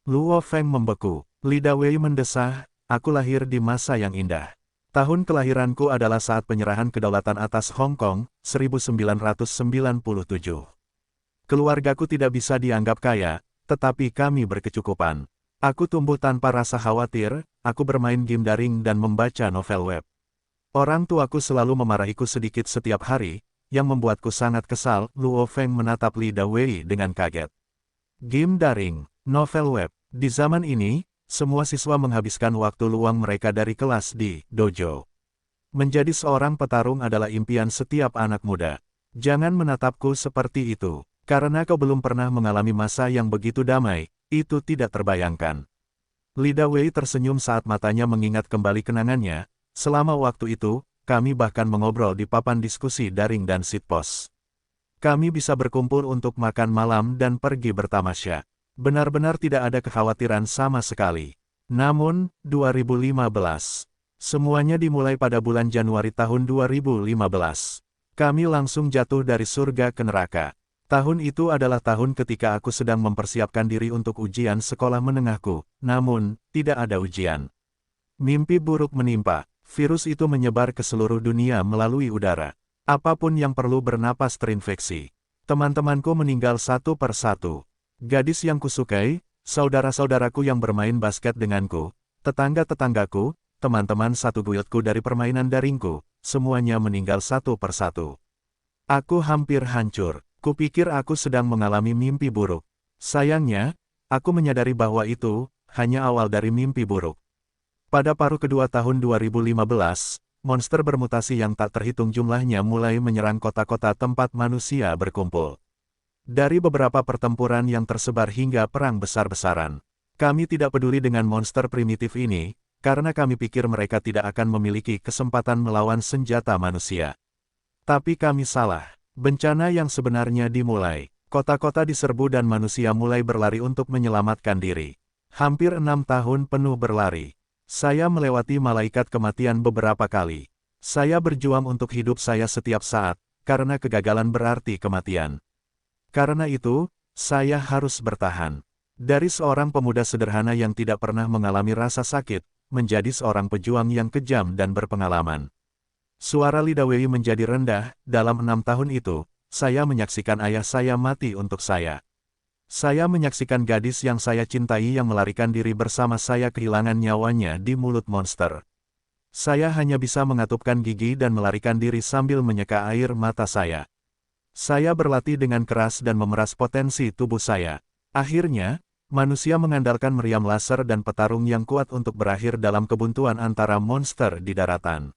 Luo Feng membeku. Li Dawei mendesah, aku lahir di masa yang indah. Tahun kelahiranku adalah saat penyerahan kedaulatan atas Hong Kong, 1997. Keluargaku tidak bisa dianggap kaya, tetapi kami berkecukupan. Aku tumbuh tanpa rasa khawatir, aku bermain game daring dan membaca novel web. Orang tuaku selalu memarahiku sedikit setiap hari, yang membuatku sangat kesal. Luo Feng menatap Li Dawei dengan kaget. Game daring, novel web. Di zaman ini, semua siswa menghabiskan waktu luang mereka dari kelas di dojo. Menjadi seorang petarung adalah impian setiap anak muda. Jangan menatapku seperti itu, karena kau belum pernah mengalami masa yang begitu damai, itu tidak terbayangkan. Li Dawei tersenyum saat matanya mengingat kembali kenangannya. Selama waktu itu, kami bahkan mengobrol di papan diskusi daring dan sitpos. Kami bisa berkumpul untuk makan malam dan pergi bertamasya. Benar-benar tidak ada kekhawatiran sama sekali. Namun, 2015. Semuanya dimulai pada bulan Januari tahun 2015. Kami langsung jatuh dari surga ke neraka. Tahun itu adalah tahun ketika aku sedang mempersiapkan diri untuk ujian sekolah menengahku, namun, tidak ada ujian. Mimpi buruk menimpa. Virus itu menyebar ke seluruh dunia melalui udara. Apapun yang perlu bernapas terinfeksi. Teman-temanku meninggal satu per satu. Gadis yang kusukai, saudara-saudaraku yang bermain basket denganku, tetangga-tetanggaku, teman-teman satu buyutku dari permainan daringku, semuanya meninggal satu per satu. Aku hampir hancur. Kupikir aku sedang mengalami mimpi buruk. Sayangnya, aku menyadari bahwa itu hanya awal dari mimpi buruk. Pada paruh kedua tahun 2015, monster bermutasi yang tak terhitung jumlahnya mulai menyerang kota-kota tempat manusia berkumpul. Dari beberapa pertempuran yang tersebar hingga perang besar-besaran, kami tidak peduli dengan monster primitif ini, karena kami pikir mereka tidak akan memiliki kesempatan melawan senjata manusia. Tapi kami salah. Bencana yang sebenarnya dimulai. Kota-kota diserbu dan manusia mulai berlari untuk menyelamatkan diri. Hampir 6 tahun penuh berlari. Saya melewati malaikat kematian beberapa kali. Saya berjuang untuk hidup saya setiap saat, karena kegagalan berarti kematian. Karena itu, saya harus bertahan. Dari seorang pemuda sederhana yang tidak pernah mengalami rasa sakit, menjadi seorang pejuang yang kejam dan berpengalaman. Suara Lida Wei menjadi rendah. Dalam 6 tahun itu, saya menyaksikan ayah saya mati untuk saya. Saya menyaksikan gadis yang saya cintai yang melarikan diri bersama saya kehilangan nyawanya di mulut monster. Saya hanya bisa mengatupkan gigi dan melarikan diri sambil menyeka air mata saya. Saya berlatih dengan keras dan memeras potensi tubuh saya. Akhirnya, manusia mengandalkan meriam laser dan petarung yang kuat untuk berakhir dalam kebuntuan antara monster di daratan.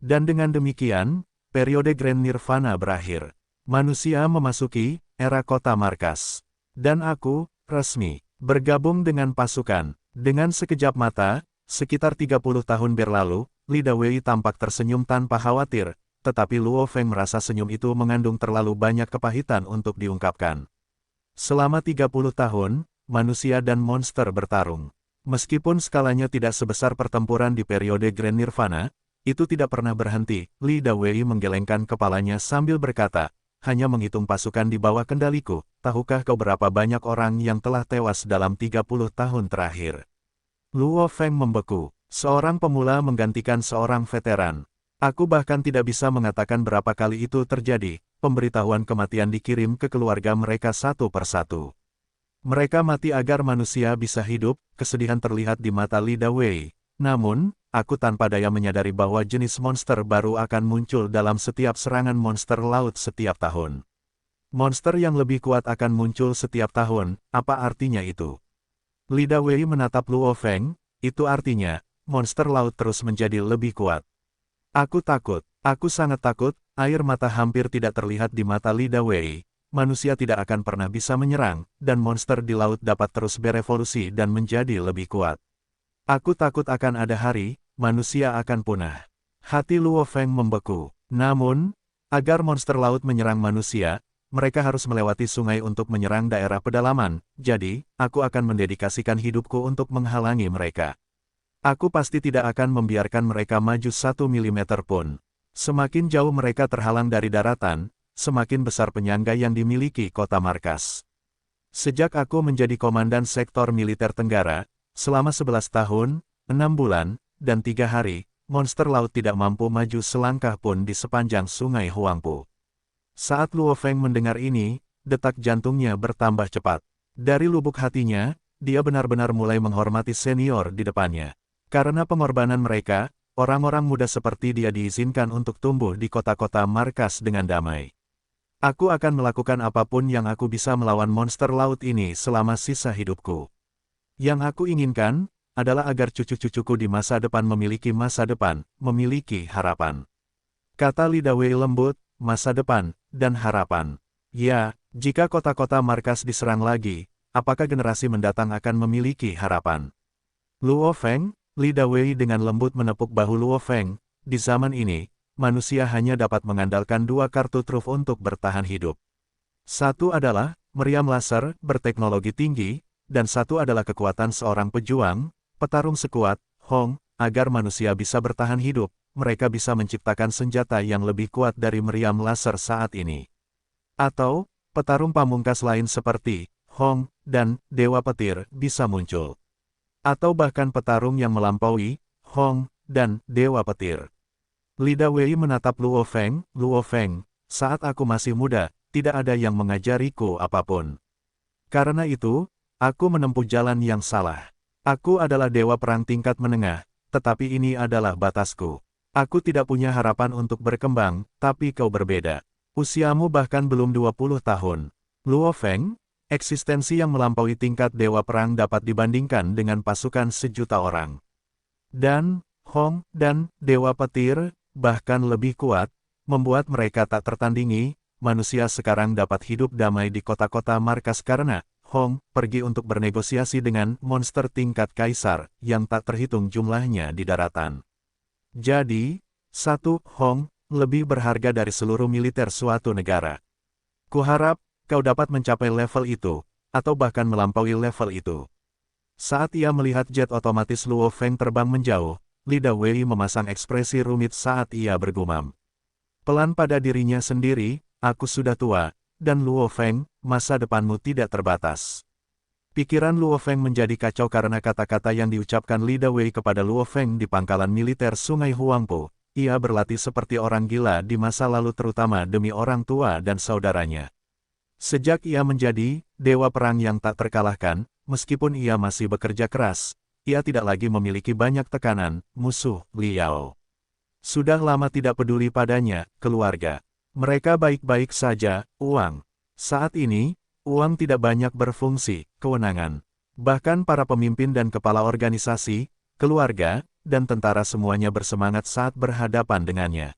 Dan dengan demikian, periode Grand Nirvana berakhir. Manusia memasuki era kota markas. Dan aku, resmi, bergabung dengan pasukan. Dengan sekejap mata, sekitar 30 tahun berlalu, Lida Wei tampak tersenyum tanpa khawatir, tetapi Luo Feng merasa senyum itu mengandung terlalu banyak kepahitan untuk diungkapkan. Selama 30 tahun, manusia dan monster bertarung. Meskipun skalanya tidak sebesar pertempuran di periode Grand Nirvana, itu tidak pernah berhenti. Lida Wei menggelengkan kepalanya sambil berkata, hanya menghitung pasukan di bawah kendaliku, tahukah kau berapa banyak orang yang telah tewas dalam 30 tahun terakhir? Luo Feng membeku. Seorang pemula menggantikan seorang veteran. Aku bahkan tidak bisa mengatakan berapa kali itu terjadi. Pemberitahuan kematian dikirim ke keluarga mereka satu persatu. Mereka mati agar manusia bisa hidup, kesedihan terlihat di mata Lida Wei. Namun, aku tanpa daya menyadari bahwa jenis monster baru akan muncul dalam setiap serangan monster laut setiap tahun. Monster yang lebih kuat akan muncul setiap tahun, apa artinya itu? Lida Wei menatap Luo Feng, itu artinya, monster laut terus menjadi lebih kuat. Aku takut, aku sangat takut, air mata hampir tidak terlihat di mata Lida Wei. Manusia tidak akan pernah bisa menyerang, dan monster di laut dapat terus berevolusi dan menjadi lebih kuat. Aku takut akan ada hari, manusia akan punah. Hati Luo Feng membeku. Namun, agar monster laut menyerang manusia, mereka harus melewati sungai untuk menyerang daerah pedalaman, jadi, aku akan mendedikasikan hidupku untuk menghalangi mereka. Aku pasti tidak akan membiarkan mereka maju 1 milimeter pun. Semakin jauh mereka terhalang dari daratan, semakin besar penyangga yang dimiliki kota markas. Sejak aku menjadi komandan sektor militer Tenggara, selama 11 tahun, 6 bulan, dan 3 hari, monster laut tidak mampu maju selangkah pun di sepanjang sungai Huangpu. Saat Luo Feng mendengar ini, detak jantungnya bertambah cepat. Dari lubuk hatinya, dia benar-benar mulai menghormati senior di depannya. Karena pengorbanan mereka, orang-orang muda seperti dia diizinkan untuk tumbuh di kota-kota markas dengan damai. Aku akan melakukan apapun yang aku bisa melawan monster laut ini selama sisa hidupku. Yang aku inginkan, adalah agar cucu-cucuku di masa depan memiliki masa depan, memiliki harapan. Kata Lida Wei lembut, masa depan, dan harapan. Ya, jika kota-kota markas diserang lagi, apakah generasi mendatang akan memiliki harapan? Luo Feng, Lida Wei dengan lembut menepuk bahu Luo Feng, di zaman ini, manusia hanya dapat mengandalkan 2 kartu truf untuk bertahan hidup. Satu adalah, meriam laser, berteknologi tinggi, dan satu adalah kekuatan seorang pejuang, petarung sekuat, Hong, agar manusia bisa bertahan hidup, mereka bisa menciptakan senjata yang lebih kuat dari meriam laser saat ini. Atau, petarung pamungkas lain seperti Hong dan Dewa Petir bisa muncul. Atau bahkan petarung yang melampaui Hong dan Dewa Petir. Lida Wei menatap Luo Feng, saat aku masih muda, tidak ada yang mengajariku apapun. Karena itu, aku menempuh jalan yang salah. Aku adalah dewa perang tingkat menengah, tetapi ini adalah batasku. Aku tidak punya harapan untuk berkembang, tapi kau berbeda. Usiamu bahkan belum 20 tahun. Luo Feng, eksistensi yang melampaui tingkat dewa perang dapat dibandingkan dengan pasukan sejuta orang. Dan, Hong dan Dewa Petir, bahkan lebih kuat, membuat mereka tak tertandingi. Manusia sekarang dapat hidup damai di kota-kota markas karena Hong pergi untuk bernegosiasi dengan monster tingkat kaisar yang tak terhitung jumlahnya di daratan. Jadi, satu Hong lebih berharga dari seluruh militer suatu negara. Kuharap kau dapat mencapai level itu, atau bahkan melampaui level itu. Saat ia melihat jet otomatis Luo Feng terbang menjauh, Lida Wei memasang ekspresi rumit saat ia bergumam. Pelan pada dirinya sendiri, aku sudah tua, dan Luo Feng, masa depanmu tidak terbatas. Pikiran Luo Feng menjadi kacau karena kata-kata yang diucapkan Lida Wei kepada Luo Feng di pangkalan militer Sungai Huangpu. Ia berlatih seperti orang gila di masa lalu terutama demi orang tua dan saudaranya. Sejak ia menjadi dewa perang yang tak terkalahkan, meskipun ia masih bekerja keras, ia tidak lagi memiliki banyak tekanan, musuh, Liao. Sudah lama tidak peduli padanya, keluarga. Mereka baik-baik saja, uang. Saat ini, uang tidak banyak berfungsi, kewenangan. Bahkan para pemimpin dan kepala organisasi, keluarga, dan tentara semuanya bersemangat saat berhadapan dengannya.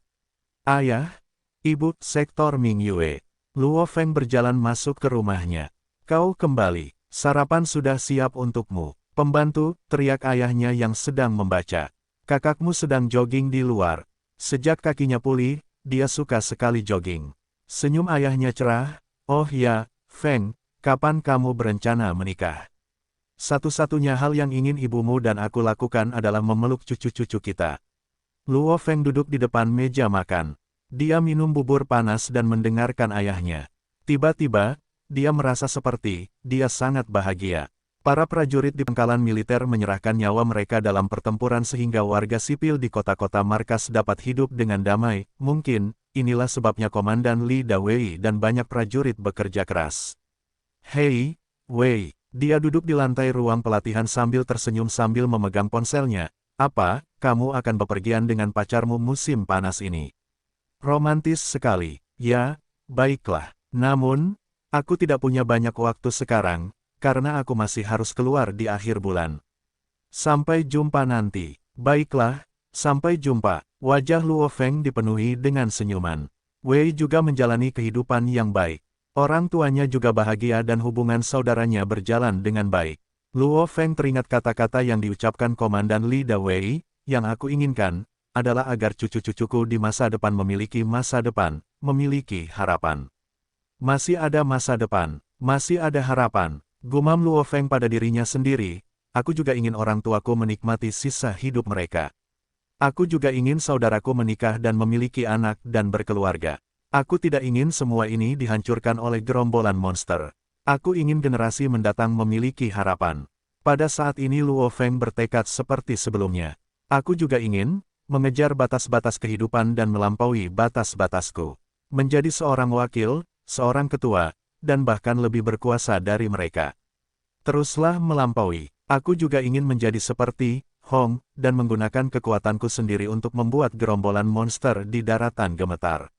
Ayah, Ibu, Sektor Ming Yue. Luo Feng berjalan masuk ke rumahnya. Kau kembali, sarapan sudah siap untukmu. Pembantu, teriak ayahnya yang sedang membaca. Kakakmu sedang jogging di luar. Sejak kakinya pulih, dia suka sekali jogging. Senyum ayahnya cerah. Oh ya, Feng, kapan kamu berencana menikah? Satu-satunya hal yang ingin ibumu dan aku lakukan adalah memeluk cucu-cucu kita. Luo Feng duduk di depan meja makan. Dia minum bubur panas dan mendengarkan ayahnya. Tiba-tiba, dia merasa seperti dia sangat bahagia. Para prajurit di pangkalan militer menyerahkan nyawa mereka dalam pertempuran sehingga warga sipil di kota-kota markas dapat hidup dengan damai. Mungkin, inilah sebabnya Komandan Lida Wei dan banyak prajurit bekerja keras. Hei, Wei, dia duduk di lantai ruang pelatihan sambil tersenyum sambil memegang ponselnya. Apa, kamu akan bepergian dengan pacarmu musim panas ini? Romantis sekali, ya, baiklah. Namun, aku tidak punya banyak waktu sekarang, karena aku masih harus keluar di akhir bulan. Sampai jumpa nanti. Baiklah, sampai jumpa. Wajah Luo Feng dipenuhi dengan senyuman. Wei juga menjalani kehidupan yang baik. Orang tuanya juga bahagia dan hubungan saudaranya berjalan dengan baik. Luo Feng teringat kata-kata yang diucapkan Komandan Lida Wei, yang aku inginkan, adalah agar cucu-cucuku di masa depan memiliki masa depan, memiliki harapan. Masih ada masa depan, masih ada harapan. Gumam Luo Feng pada dirinya sendiri, aku juga ingin orang tuaku menikmati sisa hidup mereka. Aku juga ingin saudaraku menikah dan memiliki anak dan berkeluarga. Aku tidak ingin semua ini dihancurkan oleh gerombolan monster. Aku ingin generasi mendatang memiliki harapan. Pada saat ini Luo Feng bertekad seperti sebelumnya. Aku juga ingin mengejar batas-batas kehidupan dan melampaui batas-batasku. Menjadi seorang wakil, seorang ketua, dan bahkan lebih berkuasa dari mereka. Teruslah melampaui. Aku juga ingin menjadi seperti Hong, dan menggunakan kekuatanku sendiri untuk membuat gerombolan monster di daratan gemetar.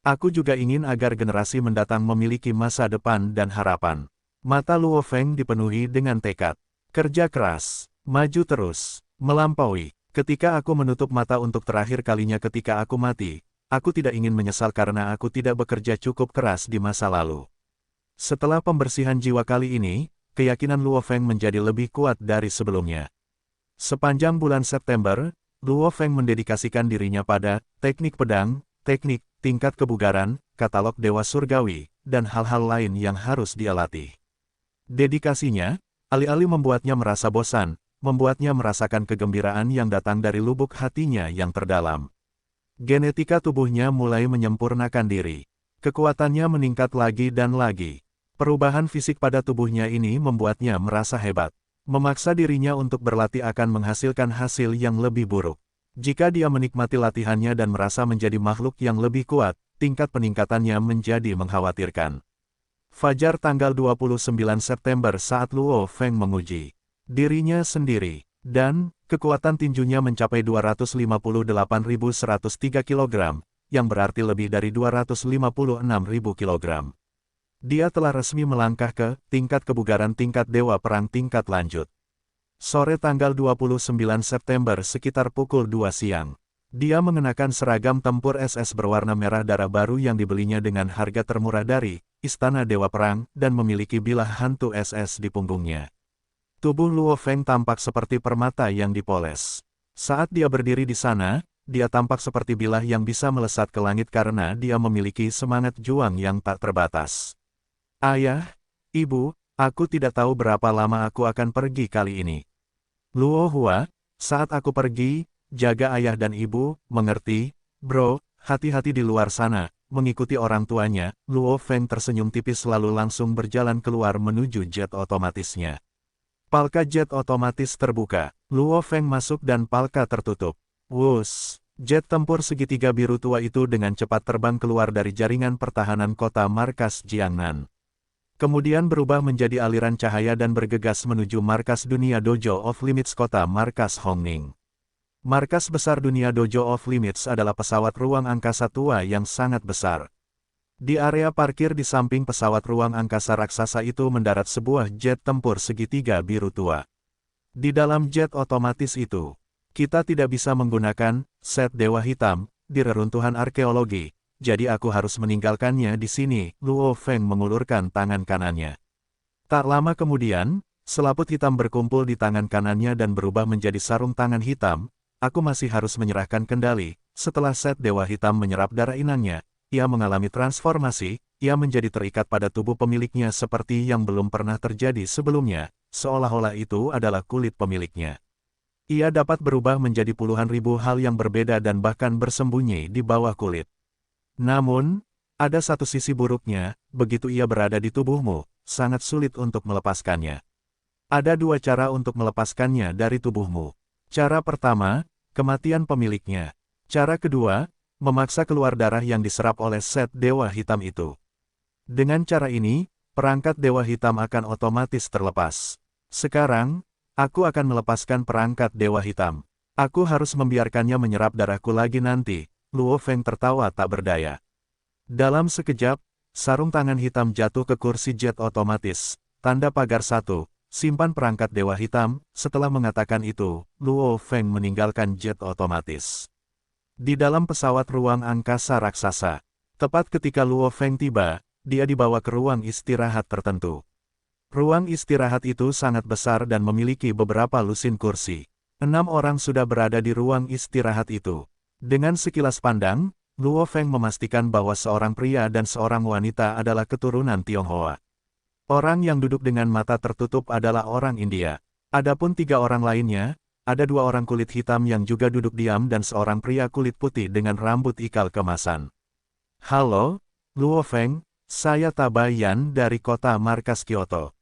Aku juga ingin agar generasi mendatang memiliki masa depan dan harapan. Mata Luo Feng dipenuhi dengan tekad. Kerja keras, maju terus, melampaui. Ketika aku menutup mata untuk terakhir kalinya ketika aku mati, aku tidak ingin menyesal karena aku tidak bekerja cukup keras di masa lalu. Setelah pembersihan jiwa kali ini, keyakinan Luo Feng menjadi lebih kuat dari sebelumnya. Sepanjang bulan September, Luo Feng mendedikasikan dirinya pada teknik pedang, teknik, tingkat kebugaran, katalog dewa surgawi, dan hal-hal lain yang harus dia latih. Dedikasinya, alih-alih membuatnya merasa bosan, membuatnya merasakan kegembiraan yang datang dari lubuk hatinya yang terdalam. Genetika tubuhnya mulai menyempurnakan diri. Kekuatannya meningkat lagi dan lagi. Perubahan fisik pada tubuhnya ini membuatnya merasa hebat. Memaksa dirinya untuk berlatih akan menghasilkan hasil yang lebih buruk. Jika dia menikmati latihannya dan merasa menjadi makhluk yang lebih kuat, tingkat peningkatannya menjadi mengkhawatirkan. Fajar tanggal 29 September saat Luo Feng menguji dirinya sendiri, dan kekuatan tinjunya mencapai 258.103 kg, yang berarti lebih dari 256.000 kg. Dia telah resmi melangkah ke tingkat kebugaran tingkat Dewa Perang tingkat lanjut. Sore tanggal 29 September sekitar pukul 2 siang. Dia mengenakan seragam tempur SS berwarna merah darah baru yang dibelinya dengan harga termurah dari Istana Dewa Perang dan memiliki bilah hantu SS di punggungnya. Tubuh Luo Feng tampak seperti permata yang dipoles. Saat dia berdiri di sana, dia tampak seperti bilah yang bisa melesat ke langit karena dia memiliki semangat juang yang tak terbatas. Ayah, Ibu, aku tidak tahu berapa lama aku akan pergi kali ini. Luo Hua, saat aku pergi, jaga ayah dan ibu, mengerti? Bro, hati-hati di luar sana. Mengikuti orang tuanya, Luo Feng tersenyum tipis lalu langsung berjalan keluar menuju jet otomatisnya. Palka jet otomatis terbuka. Luo Feng masuk dan palka tertutup. Wuss, jet tempur segitiga biru tua itu dengan cepat terbang keluar dari jaringan pertahanan kota markas Jiangnan. Kemudian berubah menjadi aliran cahaya dan bergegas menuju markas dunia Dojo of Limits kota markas Hongning. Markas besar dunia Dojo of Limits adalah pesawat ruang angkasa tua yang sangat besar. Di area parkir di samping pesawat ruang angkasa raksasa itu mendarat sebuah jet tempur segitiga biru tua. Di dalam jet otomatis itu, kita tidak bisa menggunakan set Dewa Hitam di reruntuhan arkeologi. Jadi aku harus meninggalkannya di sini, Luo Feng mengulurkan tangan kanannya. Tak lama kemudian, selaput hitam berkumpul di tangan kanannya dan berubah menjadi sarung tangan hitam. Aku masih harus menyerahkan kendali. Setelah set Dewa Hitam menyerap darah inangnya, ia mengalami transformasi, ia menjadi terikat pada tubuh pemiliknya seperti yang belum pernah terjadi sebelumnya, seolah-olah itu adalah kulit pemiliknya. Ia dapat berubah menjadi puluhan ribu hal yang berbeda dan bahkan bersembunyi di bawah kulit. Namun, ada satu sisi buruknya, begitu ia berada di tubuhmu, sangat sulit untuk melepaskannya. Ada dua cara untuk melepaskannya dari tubuhmu. Cara pertama, kematian pemiliknya. Cara kedua, memaksa keluar darah yang diserap oleh set Dewa Hitam itu. Dengan cara ini, perangkat Dewa Hitam akan otomatis terlepas. Sekarang, aku akan melepaskan perangkat Dewa Hitam. Aku harus membiarkannya menyerap darahku lagi nanti. Luo Feng tertawa tak berdaya. Dalam sekejap, sarung tangan hitam jatuh ke kursi jet otomatis. Tanda pagar 1, simpan perangkat Dewa Hitam. Setelah mengatakan itu, Luo Feng meninggalkan jet otomatis. Di dalam pesawat ruang angkasa raksasa, tepat ketika Luo Feng tiba, dia dibawa ke ruang istirahat tertentu. Ruang istirahat itu sangat besar dan memiliki beberapa lusin kursi. 6 orang sudah berada di ruang istirahat itu. Dengan sekilas pandang, Luo Feng memastikan bahwa seorang pria dan seorang wanita adalah keturunan Tionghoa. Orang yang duduk dengan mata tertutup adalah orang India. Adapun 3 orang lainnya, ada 2 orang kulit hitam yang juga duduk diam dan seorang pria kulit putih dengan rambut ikal kemasan. Halo, Luo Feng, saya Tabayan dari kota markas Kyoto.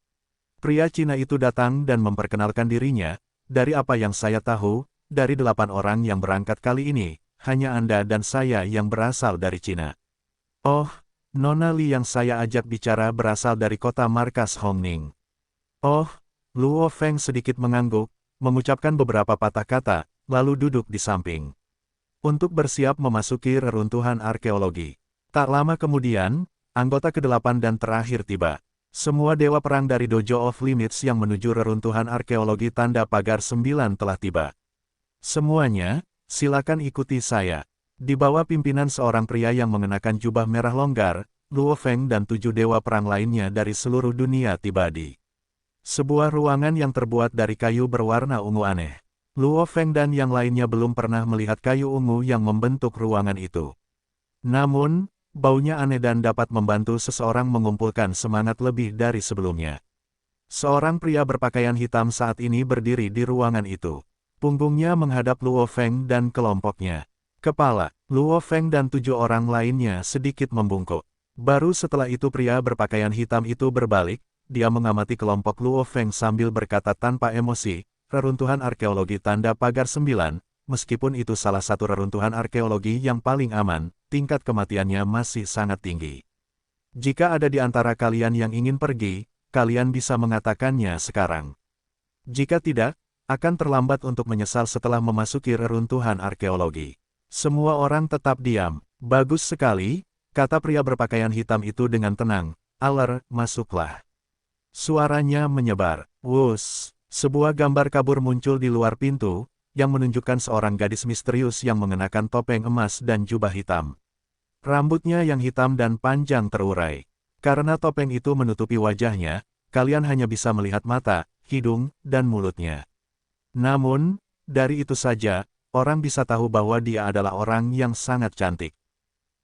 Pria Cina itu datang dan memperkenalkan dirinya. Dari apa yang saya tahu, dari 8 orang yang berangkat kali ini, hanya Anda dan saya yang berasal dari Cina. Oh, Nona Li yang saya ajak bicara berasal dari kota markas Hongning. Oh, Luo Feng sedikit mengangguk, mengucapkan beberapa patah kata, lalu duduk di samping. Untuk bersiap memasuki reruntuhan arkeologi. Tak lama kemudian, anggota ke-8 dan terakhir tiba. Semua dewa perang dari Dojo of Limits yang menuju reruntuhan arkeologi tanda pagar 9 telah tiba. Semuanya, silakan ikuti saya. Di bawah pimpinan seorang pria yang mengenakan jubah merah longgar, Luo Feng dan 7 dewa perang lainnya dari seluruh dunia tiba di sebuah ruangan yang terbuat dari kayu berwarna ungu aneh. Luo Feng dan yang lainnya belum pernah melihat kayu ungu yang membentuk ruangan itu. Namun, baunya aneh dan dapat membantu seseorang mengumpulkan semangat lebih dari sebelumnya. Seorang pria berpakaian hitam saat ini berdiri di ruangan itu. Punggungnya menghadap Luo Feng dan kelompoknya. Kepala, Luo Feng dan 7 orang lainnya sedikit membungkuk. Baru setelah itu pria berpakaian hitam itu berbalik, dia mengamati kelompok Luo Feng sambil berkata tanpa emosi, reruntuhan arkeologi tanda pagar 9, meskipun itu salah satu reruntuhan arkeologi yang paling aman, tingkat kematiannya masih sangat tinggi. Jika ada di antara kalian yang ingin pergi, kalian bisa mengatakannya sekarang. Jika tidak, akan terlambat untuk menyesal setelah memasuki reruntuhan arkeologi. Semua orang tetap diam. Bagus sekali, kata pria berpakaian hitam itu dengan tenang. Aler, masuklah. Suaranya menyebar. Wus, sebuah gambar kabur muncul di luar pintu, yang menunjukkan seorang gadis misterius yang mengenakan topeng emas dan jubah hitam. Rambutnya yang hitam dan panjang terurai. Karena topeng itu menutupi wajahnya, kalian hanya bisa melihat mata, hidung, dan mulutnya. Namun, dari itu saja, orang bisa tahu bahwa dia adalah orang yang sangat cantik.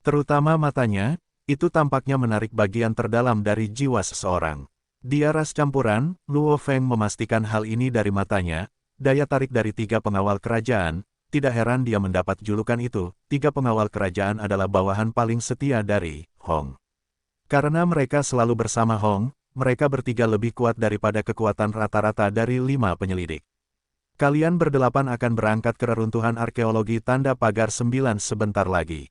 Terutama matanya, itu tampaknya menarik bagian terdalam dari jiwa seseorang. Dia ras campuran, Luo Feng memastikan hal ini dari matanya, daya tarik dari 3 pengawal kerajaan, tidak heran dia mendapat julukan itu, 3 pengawal kerajaan adalah bawahan paling setia dari Hong. Karena mereka selalu bersama Hong, mereka bertiga lebih kuat daripada kekuatan rata-rata dari 5 penyelidik. Kalian berdelapan akan berangkat ke reruntuhan arkeologi tanda pagar 9 sebentar lagi.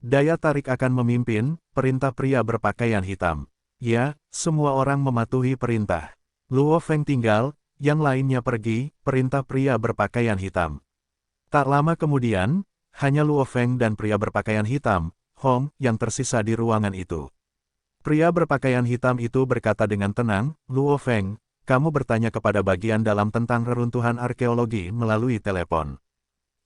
Daya tarik akan memimpin, perintah pria berpakaian hitam. Ya, semua orang mematuhi perintah. Luo Feng tinggal, yang lainnya pergi, perintah pria berpakaian hitam. Tak lama kemudian, hanya Luo Feng dan pria berpakaian hitam, Hong, yang tersisa di ruangan itu. Pria berpakaian hitam itu berkata dengan tenang, Luo Feng, kamu bertanya kepada bagian dalam tentang reruntuhan arkeologi melalui telepon.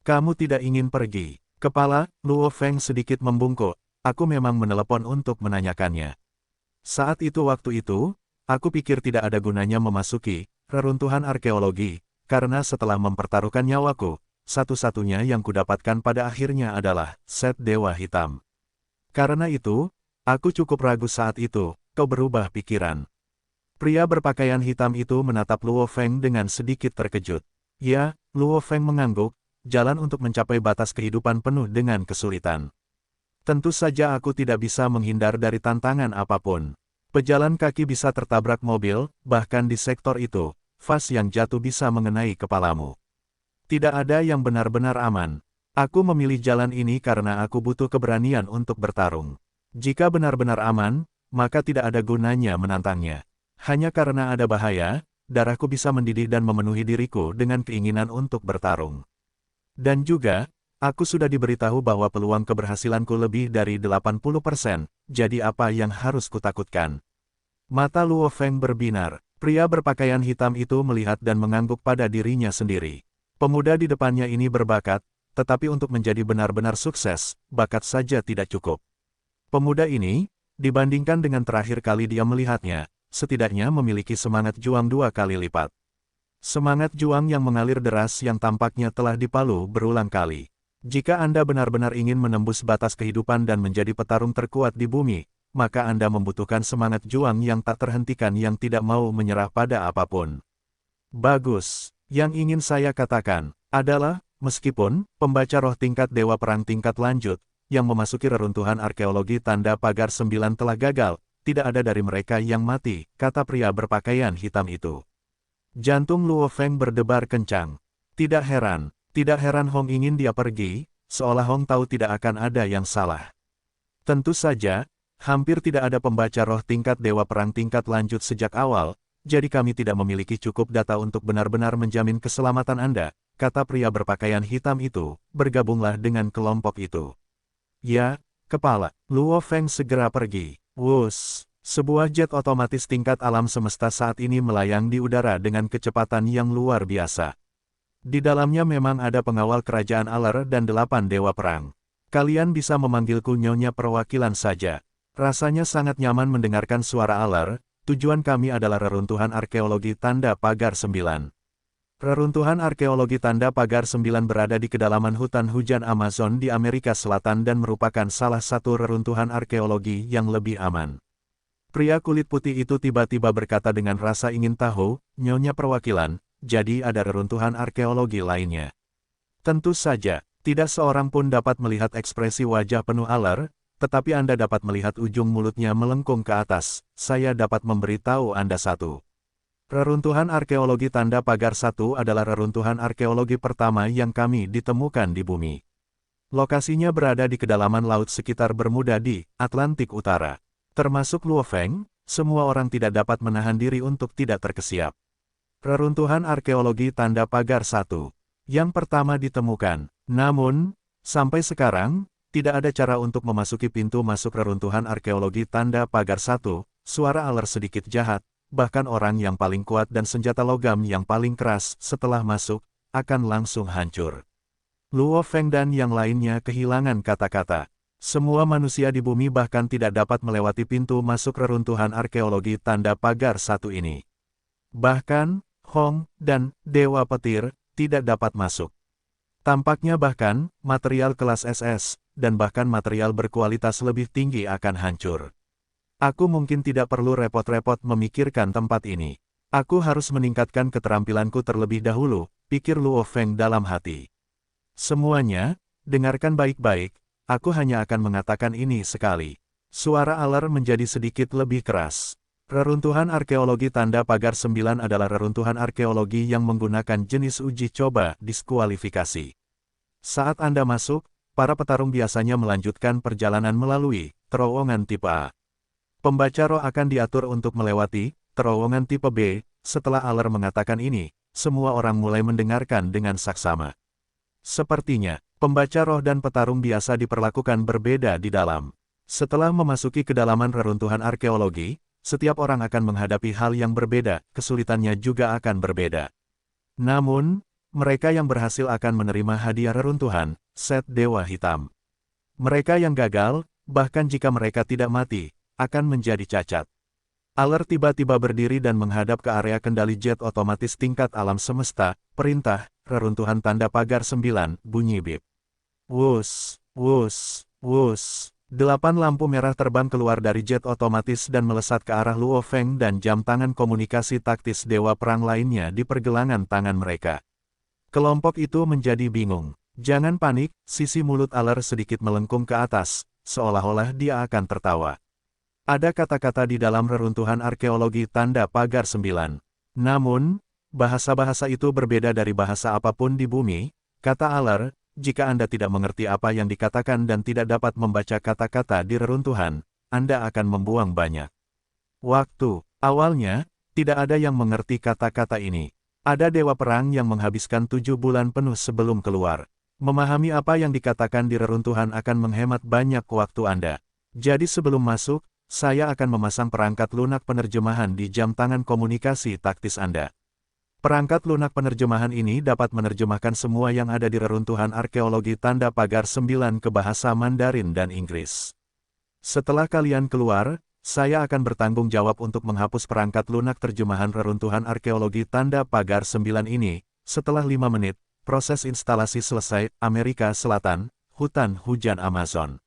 Kamu tidak ingin pergi. Kepala, Luo Feng sedikit membungkuk, aku memang menelepon untuk menanyakannya. Saat itu waktu itu, aku pikir tidak ada gunanya memasuki reruntuhan arkeologi, karena setelah mempertaruhkan nyawaku, satu-satunya yang kudapatkan pada akhirnya adalah set Dewa Hitam. Karena itu, aku cukup ragu saat itu, kau berubah pikiran. Pria berpakaian hitam itu menatap Luo Feng dengan sedikit terkejut. Ya, Luo Feng mengangguk, jalan untuk mencapai batas kehidupan penuh dengan kesulitan. Tentu saja aku tidak bisa menghindar dari tantangan apapun. Pejalan kaki bisa tertabrak mobil, bahkan di sektor itu, vas yang jatuh bisa mengenai kepalamu. Tidak ada yang benar-benar aman. Aku memilih jalan ini karena aku butuh keberanian untuk bertarung. Jika benar-benar aman, maka tidak ada gunanya menantangnya. Hanya karena ada bahaya, darahku bisa mendidih dan memenuhi diriku dengan keinginan untuk bertarung. Dan juga, aku sudah diberitahu bahwa peluang keberhasilanku lebih dari 80%, jadi apa yang harus kutakutkan? Mata Luo Feng berbinar, pria berpakaian hitam itu melihat dan mengangguk pada dirinya sendiri. Pemuda di depannya ini berbakat, tetapi untuk menjadi benar-benar sukses, bakat saja tidak cukup. Pemuda ini, dibandingkan dengan terakhir kali dia melihatnya, setidaknya memiliki semangat juang 2 kali lipat. Semangat juang yang mengalir deras yang tampaknya telah dipalu berulang kali. Jika Anda benar-benar ingin menembus batas kehidupan dan menjadi petarung terkuat di bumi, maka Anda membutuhkan semangat juang yang tak terhentikan yang tidak mau menyerah pada apapun. Bagus. Yang ingin saya katakan adalah, meskipun pembaca roh tingkat Dewa Perang tingkat lanjut, yang memasuki reruntuhan arkeologi tanda pagar 9 telah gagal, tidak ada dari mereka yang mati, kata pria berpakaian hitam itu. Jantung Luo Feng berdebar kencang. Tidak heran Hong ingin dia pergi, seolah Hong tahu tidak akan ada yang salah. Tentu saja, hampir tidak ada pembaca roh tingkat Dewa Perang tingkat lanjut sejak awal, jadi kami tidak memiliki cukup data untuk benar-benar menjamin keselamatan Anda, kata pria berpakaian hitam itu, bergabunglah dengan kelompok itu. Ya, kepala, Luo Feng segera pergi. Wus, sebuah jet otomatis tingkat alam semesta saat ini melayang di udara dengan kecepatan yang luar biasa. Di dalamnya memang ada pengawal kerajaan Aler dan 8 dewa perang. Kalian bisa memanggilku Nyonya Perwakilan saja. Rasanya sangat nyaman mendengarkan suara Aler, tujuan kami adalah reruntuhan arkeologi tanda pagar 9. Reruntuhan arkeologi tanda pagar 9 berada di kedalaman hutan hujan Amazon di Amerika Selatan dan merupakan salah satu reruntuhan arkeologi yang lebih aman. Pria kulit putih itu tiba-tiba berkata dengan rasa ingin tahu, "Nyonya perwakilan, jadi ada reruntuhan arkeologi lainnya?" Tentu saja, tidak seorang pun dapat melihat ekspresi wajah penuh aler, tetapi Anda dapat melihat ujung mulutnya melengkung ke atas. Saya dapat memberitahu Anda satu. Reruntuhan arkeologi tanda pagar 1 adalah reruntuhan arkeologi pertama yang kami ditemukan di bumi. Lokasinya berada di kedalaman laut sekitar Bermuda di Atlantik Utara. Termasuk Luo Feng, semua orang tidak dapat menahan diri untuk tidak terkesiap. Reruntuhan arkeologi tanda pagar 1 yang pertama ditemukan. Namun, sampai sekarang, tidak ada cara untuk memasuki pintu masuk reruntuhan arkeologi tanda pagar 1, suara aler sedikit jahat, bahkan orang yang paling kuat dan senjata logam yang paling keras setelah masuk, akan langsung hancur. Luo Feng dan yang lainnya kehilangan kata-kata. Semua manusia di bumi bahkan tidak dapat melewati pintu masuk reruntuhan arkeologi tanda pagar 1 ini. Bahkan, Hong dan Dewa Petir tidak dapat masuk. Tampaknya bahkan, material kelas SS, dan bahkan material berkualitas lebih tinggi akan hancur. Aku mungkin tidak perlu repot-repot memikirkan tempat ini. Aku harus meningkatkan keterampilanku terlebih dahulu, pikir Luo Feng dalam hati. Semuanya, dengarkan baik-baik, aku hanya akan mengatakan ini sekali. Suara aler menjadi sedikit lebih keras. Reruntuhan arkeologi tanda pagar 9 adalah reruntuhan arkeologi yang menggunakan jenis uji coba diskualifikasi. Saat Anda masuk, para petarung biasanya melanjutkan perjalanan melalui terowongan tipe A. Pembaca roh akan diatur untuk melewati terowongan tipe B. Setelah aler mengatakan ini, semua orang mulai mendengarkan dengan saksama. Sepertinya, pembaca roh dan petarung biasa diperlakukan berbeda di dalam. Setelah memasuki kedalaman reruntuhan arkeologi, setiap orang akan menghadapi hal yang berbeda, kesulitannya juga akan berbeda. Namun, mereka yang berhasil akan menerima hadiah reruntuhan, set Dewa Hitam. Mereka yang gagal, bahkan jika mereka tidak mati, akan menjadi cacat. Aler tiba-tiba berdiri dan menghadap ke area kendali jet otomatis tingkat alam semesta, perintah, reruntuhan tanda pagar 9, bunyi bip. Wus, wus, wus. 8 lampu merah terbang keluar dari jet otomatis dan melesat ke arah Luo Feng dan jam tangan komunikasi taktis dewa perang lainnya di pergelangan tangan mereka. Kelompok itu menjadi bingung. Jangan panik, sisi mulut aler sedikit melengkung ke atas, seolah-olah dia akan tertawa. Ada kata-kata di dalam reruntuhan arkeologi tanda pagar 9. Namun, bahasa-bahasa itu berbeda dari bahasa apapun di bumi, kata aler. Jika Anda tidak mengerti apa yang dikatakan dan tidak dapat membaca kata-kata di reruntuhan, Anda akan membuang banyak waktu. Awalnya, tidak ada yang mengerti kata-kata ini. Ada dewa perang yang menghabiskan 7 bulan penuh sebelum keluar. Memahami apa yang dikatakan di reruntuhan akan menghemat banyak waktu Anda. Jadi sebelum masuk, saya akan memasang perangkat lunak penerjemahan di jam tangan komunikasi taktis Anda. Perangkat lunak penerjemahan ini dapat menerjemahkan semua yang ada di reruntuhan arkeologi tanda pagar 9 ke bahasa Mandarin dan Inggris. Setelah kalian keluar, saya akan bertanggung jawab untuk menghapus perangkat lunak terjemahan reruntuhan arkeologi tanda pagar 9 ini. Setelah 5 menit, proses instalasi selesai. Amerika Selatan, hutan hujan Amazon.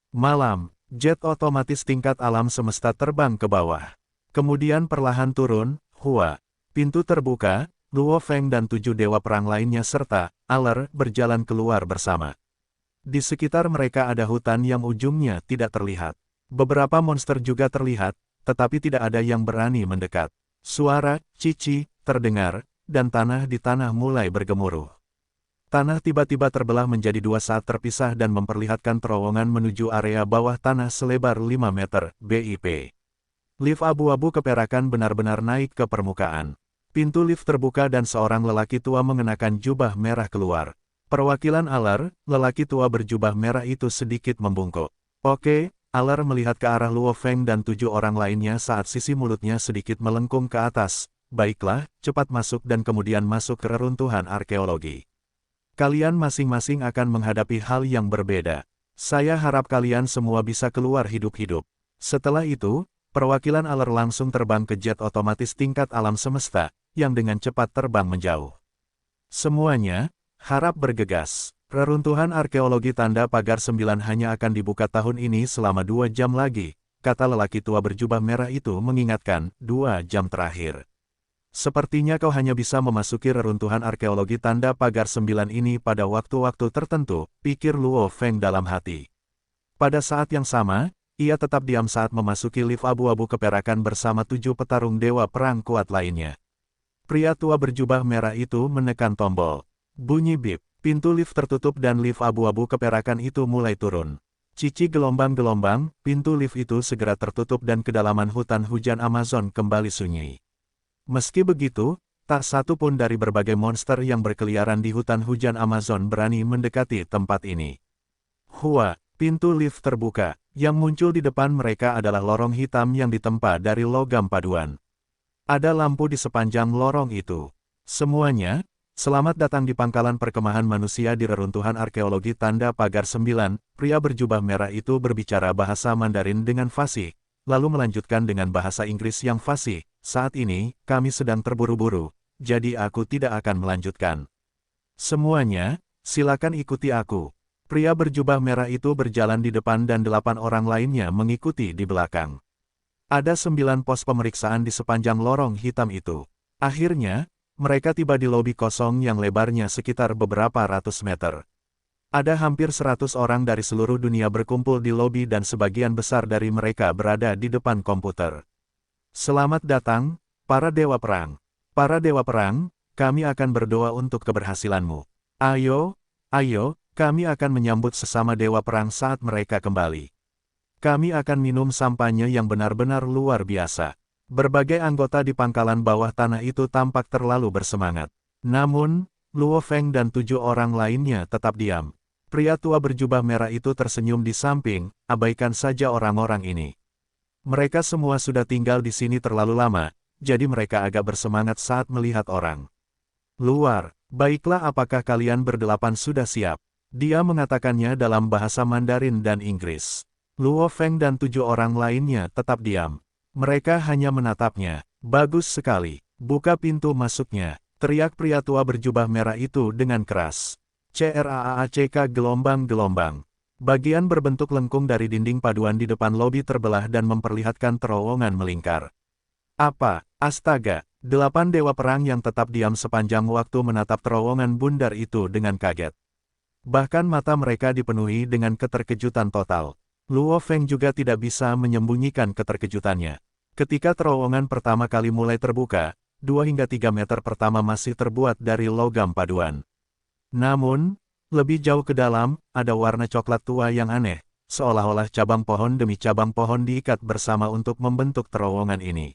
Malam, jet otomatis tingkat alam semesta terbang ke bawah. Kemudian perlahan turun, hua. Pintu terbuka, Luo Feng dan 7 dewa perang lainnya serta aler berjalan keluar bersama. Di sekitar mereka ada hutan yang ujungnya tidak terlihat. Beberapa monster juga terlihat, tetapi tidak ada yang berani mendekat. Suara cici terdengar, dan tanah di tanah mulai bergemuruh. Tanah tiba-tiba terbelah menjadi 2 saat terpisah dan memperlihatkan terowongan menuju area bawah tanah selebar 5 meter, BIP. Lift abu-abu keperakan benar-benar naik ke permukaan. Pintu lift terbuka dan seorang lelaki tua mengenakan jubah merah keluar. Perwakilan aler, lelaki tua berjubah merah itu sedikit membungkuk. Oke, aler melihat ke arah Luo Feng dan 7 orang lainnya saat sisi mulutnya sedikit melengkung ke atas. Baiklah, cepat masuk dan kemudian masuk ke reruntuhan arkeologi. Kalian masing-masing akan menghadapi hal yang berbeda. Saya harap kalian semua bisa keluar hidup-hidup. Setelah itu, perwakilan aler langsung terbang ke jet otomatis tingkat alam semesta, yang dengan cepat terbang menjauh. Semuanya, harap bergegas. Reruntuhan arkeologi tanda pagar 9 hanya akan dibuka tahun ini selama 2 jam lagi. kata lelaki tua berjubah merah itu mengingatkan, 2 jam terakhir. Sepertinya kau hanya bisa memasuki reruntuhan arkeologi tanda pagar 9 ini pada waktu-waktu tertentu, pikir Luo Feng dalam hati. Pada saat yang sama, ia tetap diam saat memasuki lift abu-abu keperakan bersama 7 petarung dewa perang kuat lainnya. Pria tua berjubah merah itu menekan tombol. Bunyi bip, pintu lift tertutup dan lift abu-abu keperakan itu mulai turun. Cici gelombang-gelombang, pintu lift itu segera tertutup dan kedalaman hutan hujan Amazon kembali sunyi. Meski begitu, tak satu pun dari berbagai monster yang berkeliaran di hutan hujan Amazon berani mendekati tempat ini. Hua, pintu lift terbuka. Yang muncul di depan mereka adalah lorong hitam yang ditempa dari logam paduan. Ada lampu di sepanjang lorong itu. Semuanya, selamat datang di pangkalan perkemahan manusia di reruntuhan arkeologi tanda pagar 9, pria berjubah merah itu berbicara bahasa Mandarin dengan fasih, lalu melanjutkan dengan bahasa Inggris yang fasih. Saat ini, kami sedang terburu-buru, jadi aku tidak akan melanjutkan. Semuanya, silakan ikuti aku. Pria berjubah merah itu berjalan di depan dan 8 orang lainnya mengikuti di belakang. Ada 9 pos pemeriksaan di sepanjang lorong hitam itu. Akhirnya, mereka tiba di lobi kosong yang lebarnya sekitar beberapa ratus meter. Ada hampir 100 orang dari seluruh dunia berkumpul di lobi dan sebagian besar dari mereka berada di depan komputer. Selamat datang, para dewa perang. Para dewa perang, kami akan berdoa untuk keberhasilanmu. Ayo, kami akan menyambut sesama dewa perang saat mereka kembali. Kami akan minum sampanye yang benar-benar luar biasa. Berbagai anggota di pangkalan bawah tanah itu tampak terlalu bersemangat. Namun, Luo Feng dan 7 orang lainnya tetap diam. Pria tua berjubah merah itu tersenyum di samping, abaikan saja orang-orang ini. Mereka semua sudah tinggal di sini terlalu lama, jadi mereka agak bersemangat saat melihat orang luar. Baiklah, apakah kalian berdelapan sudah siap? Dia mengatakannya dalam bahasa Mandarin dan Inggris. Luo Feng dan 7 orang lainnya tetap diam. Mereka hanya menatapnya. Bagus sekali. Buka pintu masuknya, teriak pria tua berjubah merah itu dengan keras. CRAACK gelombang-gelombang. Bagian berbentuk lengkung dari dinding paduan di depan lobi terbelah dan memperlihatkan terowongan melingkar. Apa? Astaga! 8 dewa perang yang tetap diam sepanjang waktu menatap terowongan bundar itu dengan kaget. Bahkan mata mereka dipenuhi dengan keterkejutan total. Luo Feng juga tidak bisa menyembunyikan keterkejutannya. Ketika terowongan pertama kali mulai terbuka, 2 hingga 3 meter pertama masih terbuat dari logam paduan. Namun, lebih jauh ke dalam, ada warna coklat tua yang aneh, seolah-olah cabang pohon demi cabang pohon diikat bersama untuk membentuk terowongan ini.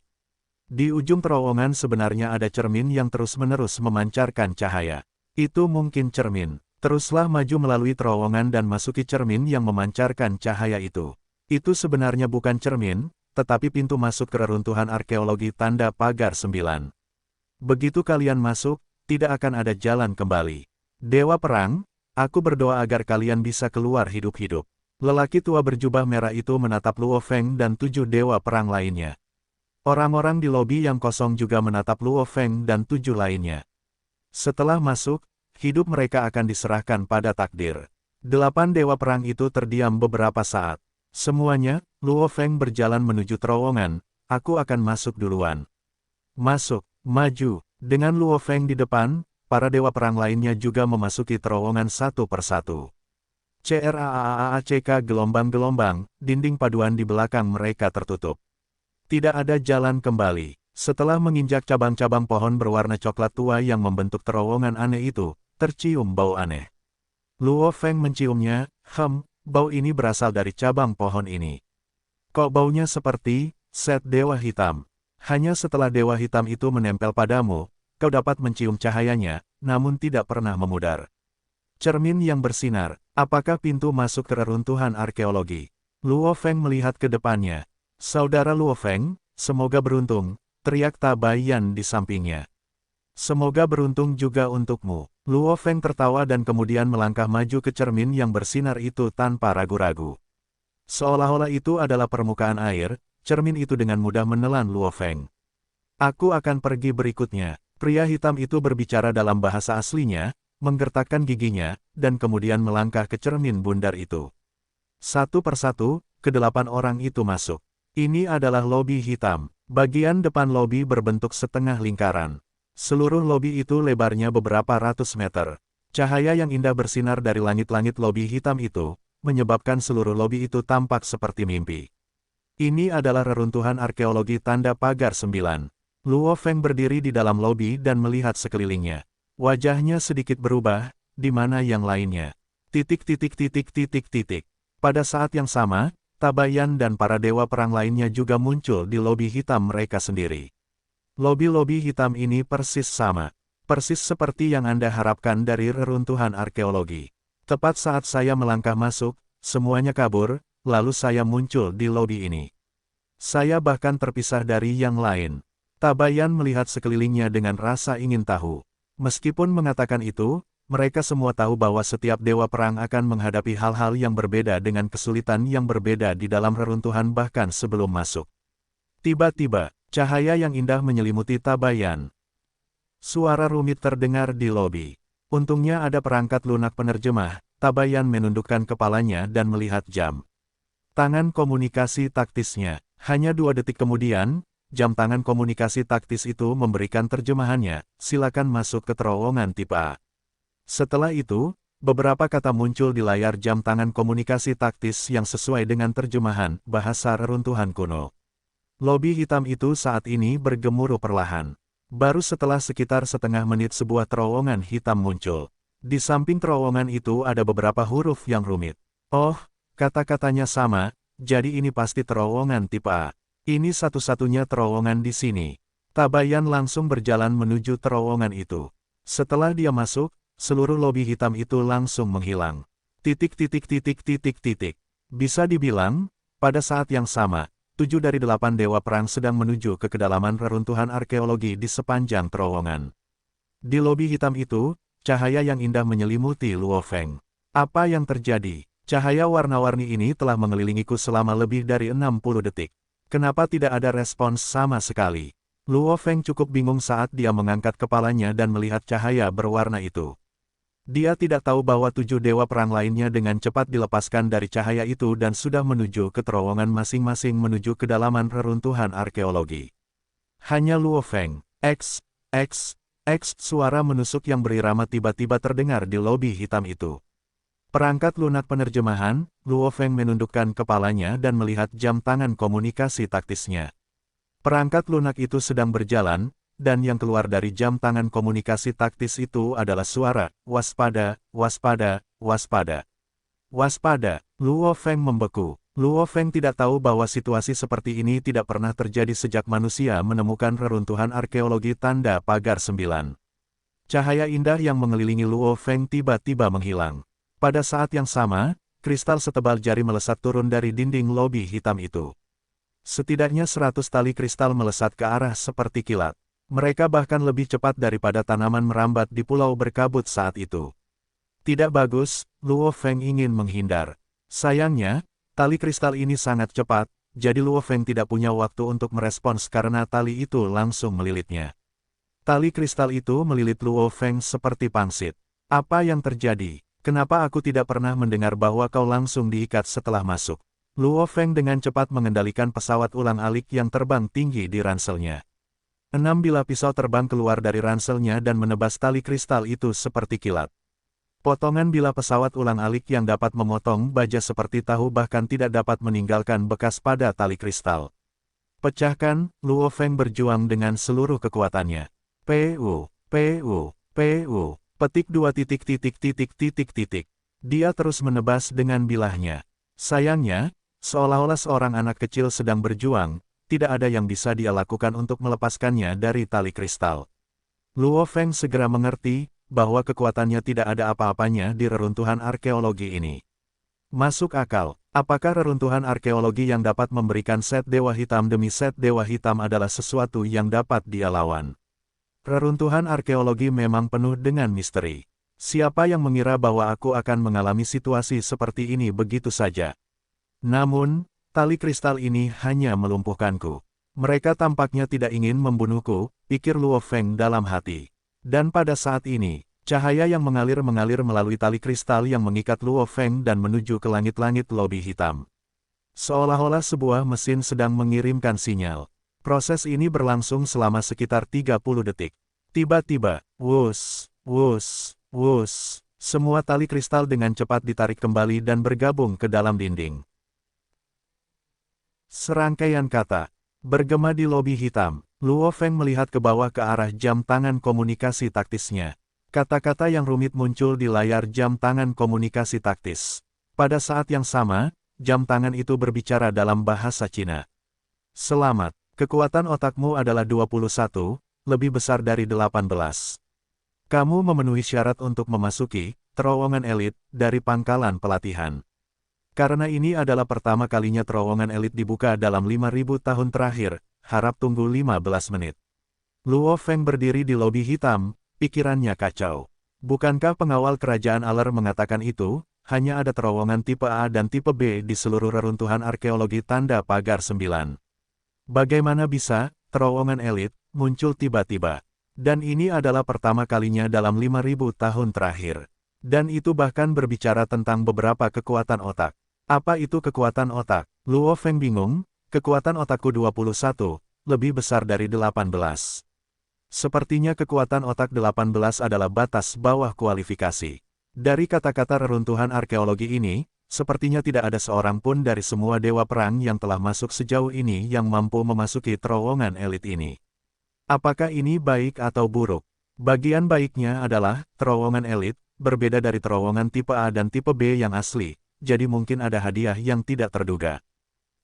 Di ujung terowongan sebenarnya ada cermin yang terus-menerus memancarkan cahaya. Itu mungkin cermin. Teruslah maju melalui terowongan dan masuki cermin yang memancarkan cahaya itu. Itu sebenarnya bukan cermin, tetapi pintu masuk ke reruntuhan arkeologi tanda pagar 9. Begitu kalian masuk, tidak akan ada jalan kembali. Dewa perang, aku berdoa agar kalian bisa keluar hidup-hidup. Lelaki tua berjubah merah itu menatap Luo Feng dan 7 dewa perang lainnya. Orang-orang di lobi yang kosong juga menatap Luo Feng dan 7 lainnya. Setelah masuk, hidup mereka akan diserahkan pada takdir. 8 dewa perang itu terdiam beberapa saat. Semuanya, Luo Feng berjalan menuju terowongan, aku akan masuk duluan. Masuk, maju, dengan Luo Feng di depan, para dewa perang lainnya juga memasuki terowongan satu persatu. CRAACK gelombang-gelombang, dinding paduan di belakang mereka tertutup. Tidak ada jalan kembali. Setelah menginjak cabang-cabang pohon berwarna coklat tua yang membentuk terowongan aneh itu, tercium bau aneh. Luo Feng menciumnya, bau ini berasal dari cabang pohon ini. Kok baunya seperti set dewa hitam? Hanya setelah dewa hitam itu menempel padamu, kau dapat mencium cahayanya, namun tidak pernah memudar. Cermin yang bersinar, apakah pintu masuk ke reruntuhan arkeologi? Luo Feng melihat ke depannya. Saudara Luo Feng, semoga beruntung, teriak Tabayan di sampingnya. Semoga beruntung juga untukmu. Luo Feng tertawa dan kemudian melangkah maju ke cermin yang bersinar itu tanpa ragu-ragu. Seolah-olah itu adalah permukaan air, cermin itu dengan mudah menelan Luo Feng. Aku akan pergi berikutnya. Pria hitam itu berbicara dalam bahasa aslinya, menggertakkan giginya, dan kemudian melangkah ke cermin bundar itu. Satu persatu, ke-8 orang itu masuk. Ini adalah lobi hitam. Bagian depan lobi berbentuk setengah lingkaran. Seluruh lobi itu lebarnya beberapa ratus meter. Cahaya yang indah bersinar dari langit-langit lobi hitam itu, menyebabkan seluruh lobi itu tampak seperti mimpi. Ini adalah reruntuhan arkeologi tanda pagar 9. Luo Feng berdiri di dalam lobi dan melihat sekelilingnya. Wajahnya sedikit berubah, di mana yang lainnya. Pada saat yang sama, Tabayan dan para dewa perang lainnya juga muncul di lobi hitam mereka sendiri. Lobi-lobi hitam ini persis sama. Persis seperti yang Anda harapkan dari reruntuhan arkeologi. Tepat saat saya melangkah masuk, semuanya kabur, lalu saya muncul di lobi ini. Saya bahkan terpisah dari yang lain. Tabayan melihat sekelilingnya dengan rasa ingin tahu. Meskipun mengatakan itu, mereka semua tahu bahwa setiap dewa perang akan menghadapi hal-hal yang berbeda dengan kesulitan yang berbeda di dalam reruntuhan bahkan sebelum masuk. Tiba-tiba, cahaya yang indah menyelimuti Tabayan. Suara rumit terdengar di lobi. Untungnya ada perangkat lunak penerjemah. Tabayan menundukkan kepalanya dan melihat jam tangan komunikasi taktisnya. Hanya 2 detik kemudian, jam tangan komunikasi taktis itu memberikan terjemahannya. Silakan masuk ke terowongan tipe A. Setelah itu, beberapa kata muncul di layar jam tangan komunikasi taktis yang sesuai dengan terjemahan bahasa reruntuhan kuno. Lobi hitam itu saat ini bergemuruh perlahan. Baru setelah sekitar setengah menit sebuah terowongan hitam muncul. Di samping terowongan itu ada beberapa huruf yang rumit. Oh, kata-katanya sama, jadi ini pasti terowongan tipe A. Ini satu-satunya terowongan di sini. Tabayan langsung berjalan menuju terowongan itu. Setelah dia masuk, seluruh lobi hitam itu langsung menghilang. Bisa dibilang, pada saat yang sama, 7 dari 8 dewa perang sedang menuju ke kedalaman reruntuhan arkeologi di sepanjang terowongan. Di lobi hitam itu, cahaya yang indah menyelimuti Luo Feng. Apa yang terjadi? Cahaya warna-warni ini telah mengelilingiku selama lebih dari 60 detik. Kenapa tidak ada respons sama sekali? Luo Feng cukup bingung saat dia mengangkat kepalanya dan melihat cahaya berwarna itu. Dia tidak tahu bahwa 7 dewa perang lainnya dengan cepat dilepaskan dari cahaya itu dan sudah menuju ke terowongan masing-masing menuju kedalaman reruntuhan arkeologi. Hanya Luo Feng. Suara menusuk yang berirama tiba-tiba terdengar di lobi hitam itu. Perangkat lunak penerjemahan, Luo Feng menundukkan kepalanya dan melihat jam tangan komunikasi taktisnya. Perangkat lunak itu sedang berjalan, dan yang keluar dari jam tangan komunikasi taktis itu adalah suara, waspada, waspada, waspada. Waspada, Luo Feng membeku. Luo Feng tidak tahu bahwa situasi seperti ini tidak pernah terjadi sejak manusia menemukan reruntuhan arkeologi tanda pagar 9. Cahaya indah yang mengelilingi Luo Feng tiba-tiba menghilang. Pada saat yang sama, kristal setebal jari melesat turun dari dinding lobi hitam itu. Setidaknya 100 tali kristal melesat ke arah seperti kilat. Mereka bahkan lebih cepat daripada tanaman merambat di pulau berkabut saat itu. Tidak bagus, Luo Feng ingin menghindar. Sayangnya, tali kristal ini sangat cepat, jadi Luo Feng tidak punya waktu untuk merespons karena tali itu langsung melilitnya. Tali kristal itu melilit Luo Feng seperti pangsit. Apa yang terjadi? Kenapa aku tidak pernah mendengar bahwa kau langsung diikat setelah masuk? Luo Feng dengan cepat mengendalikan pesawat ulang-alik yang terbang tinggi di ranselnya. 6 bilah pisau terbang keluar dari ranselnya dan menebas tali kristal itu seperti kilat. Potongan bilah pesawat ulang-alik yang dapat memotong baja seperti tahu bahkan tidak dapat meninggalkan bekas pada tali kristal. Pecahkan, Luo Feng berjuang dengan seluruh kekuatannya. Petik 2. Dia terus menebas dengan bilahnya. Sayangnya, seolah-olah seorang anak kecil sedang berjuang, tidak ada yang bisa dia lakukan untuk melepaskannya dari tali kristal. Luo Feng segera mengerti bahwa kekuatannya tidak ada apa-apanya di reruntuhan arkeologi ini. Masuk akal, apakah reruntuhan arkeologi yang dapat memberikan set dewa hitam demi set dewa hitam adalah sesuatu yang dapat dia lawan? Reruntuhan arkeologi memang penuh dengan misteri. Siapa yang mengira bahwa aku akan mengalami situasi seperti ini begitu saja? Namun, tali kristal ini hanya melumpuhkanku. Mereka tampaknya tidak ingin membunuhku, pikir Luo Feng dalam hati. Dan pada saat ini, cahaya yang mengalir melalui tali kristal yang mengikat Luo Feng dan menuju ke langit-langit lobi hitam. Seolah-olah sebuah mesin sedang mengirimkan sinyal. Proses ini berlangsung selama sekitar 30 detik. Tiba-tiba, wus, wus, wus, semua tali kristal dengan cepat ditarik kembali dan bergabung ke dalam dinding. Serangkaian kata bergema di lobi hitam. Luo Feng melihat ke bawah ke arah jam tangan komunikasi taktisnya. Kata-kata yang rumit muncul di layar jam tangan komunikasi taktis. Pada saat yang sama, jam tangan itu berbicara dalam bahasa Cina. Selamat, kekuatan otakmu adalah 21, lebih besar dari 18. Kamu memenuhi syarat untuk memasuki terowongan elit dari pangkalan pelatihan. Karena ini adalah pertama kalinya terowongan elit dibuka dalam 5.000 tahun terakhir, harap tunggu 15 menit. Luo Feng berdiri di lobi hitam, pikirannya kacau. Bukankah pengawal kerajaan Aler mengatakan itu, hanya ada terowongan tipe A dan tipe B di seluruh reruntuhan arkeologi tanda pagar 9. Bagaimana bisa, terowongan elit, muncul tiba-tiba? Dan ini adalah pertama kalinya dalam 5.000 tahun terakhir. Dan itu bahkan berbicara tentang beberapa kekuatan otak. Apa itu kekuatan otak? Luo Feng bingung, kekuatan otakku 21, lebih besar dari 18. Sepertinya kekuatan otak 18 adalah batas bawah kualifikasi. Dari kata-kata reruntuhan arkeologi ini, sepertinya tidak ada seorang pun dari semua dewa perang yang telah masuk sejauh ini yang mampu memasuki terowongan elit ini. Apakah ini baik atau buruk? Bagian baiknya adalah, terowongan elit, berbeda dari terowongan tipe A dan tipe B yang asli, jadi mungkin ada hadiah yang tidak terduga.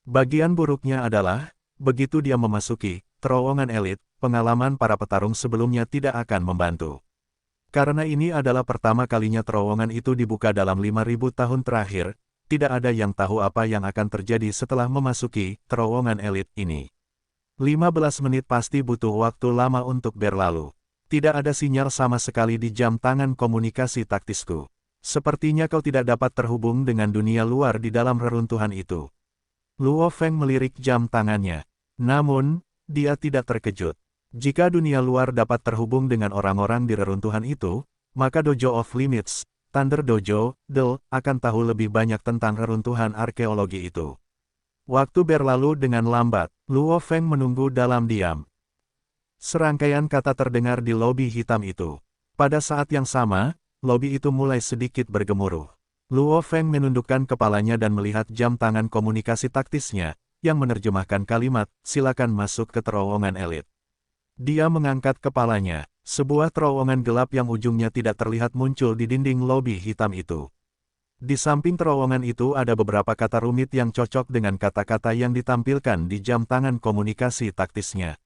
Bagian buruknya adalah, begitu dia memasuki terowongan elit, pengalaman para petarung sebelumnya tidak akan membantu. Karena ini adalah pertama kalinya terowongan itu dibuka dalam 5.000 tahun terakhir, tidak ada yang tahu apa yang akan terjadi setelah memasuki terowongan elit ini. 15 menit pasti butuh waktu lama untuk berlalu. Tidak ada sinyal sama sekali di jam tangan komunikasi taktisku. Sepertinya kau tidak dapat terhubung dengan dunia luar di dalam reruntuhan itu. Luo Feng melirik jam tangannya. Namun, dia tidak terkejut. Jika dunia luar dapat terhubung dengan orang-orang di reruntuhan itu, maka Dojo of Limits, Thunder Dojo, Del, akan tahu lebih banyak tentang reruntuhan arkeologi itu. Waktu berlalu dengan lambat, Luo Feng menunggu dalam diam. Serangkaian kata terdengar di lobi hitam itu. Pada saat yang sama, lobi itu mulai sedikit bergemuruh. Luo Feng menundukkan kepalanya dan melihat jam tangan komunikasi taktisnya, yang menerjemahkan kalimat, silakan masuk ke terowongan elit. Dia mengangkat kepalanya, sebuah terowongan gelap yang ujungnya tidak terlihat muncul di dinding lobi hitam itu. Di samping terowongan itu ada beberapa kata rumit yang cocok dengan kata-kata yang ditampilkan di jam tangan komunikasi taktisnya.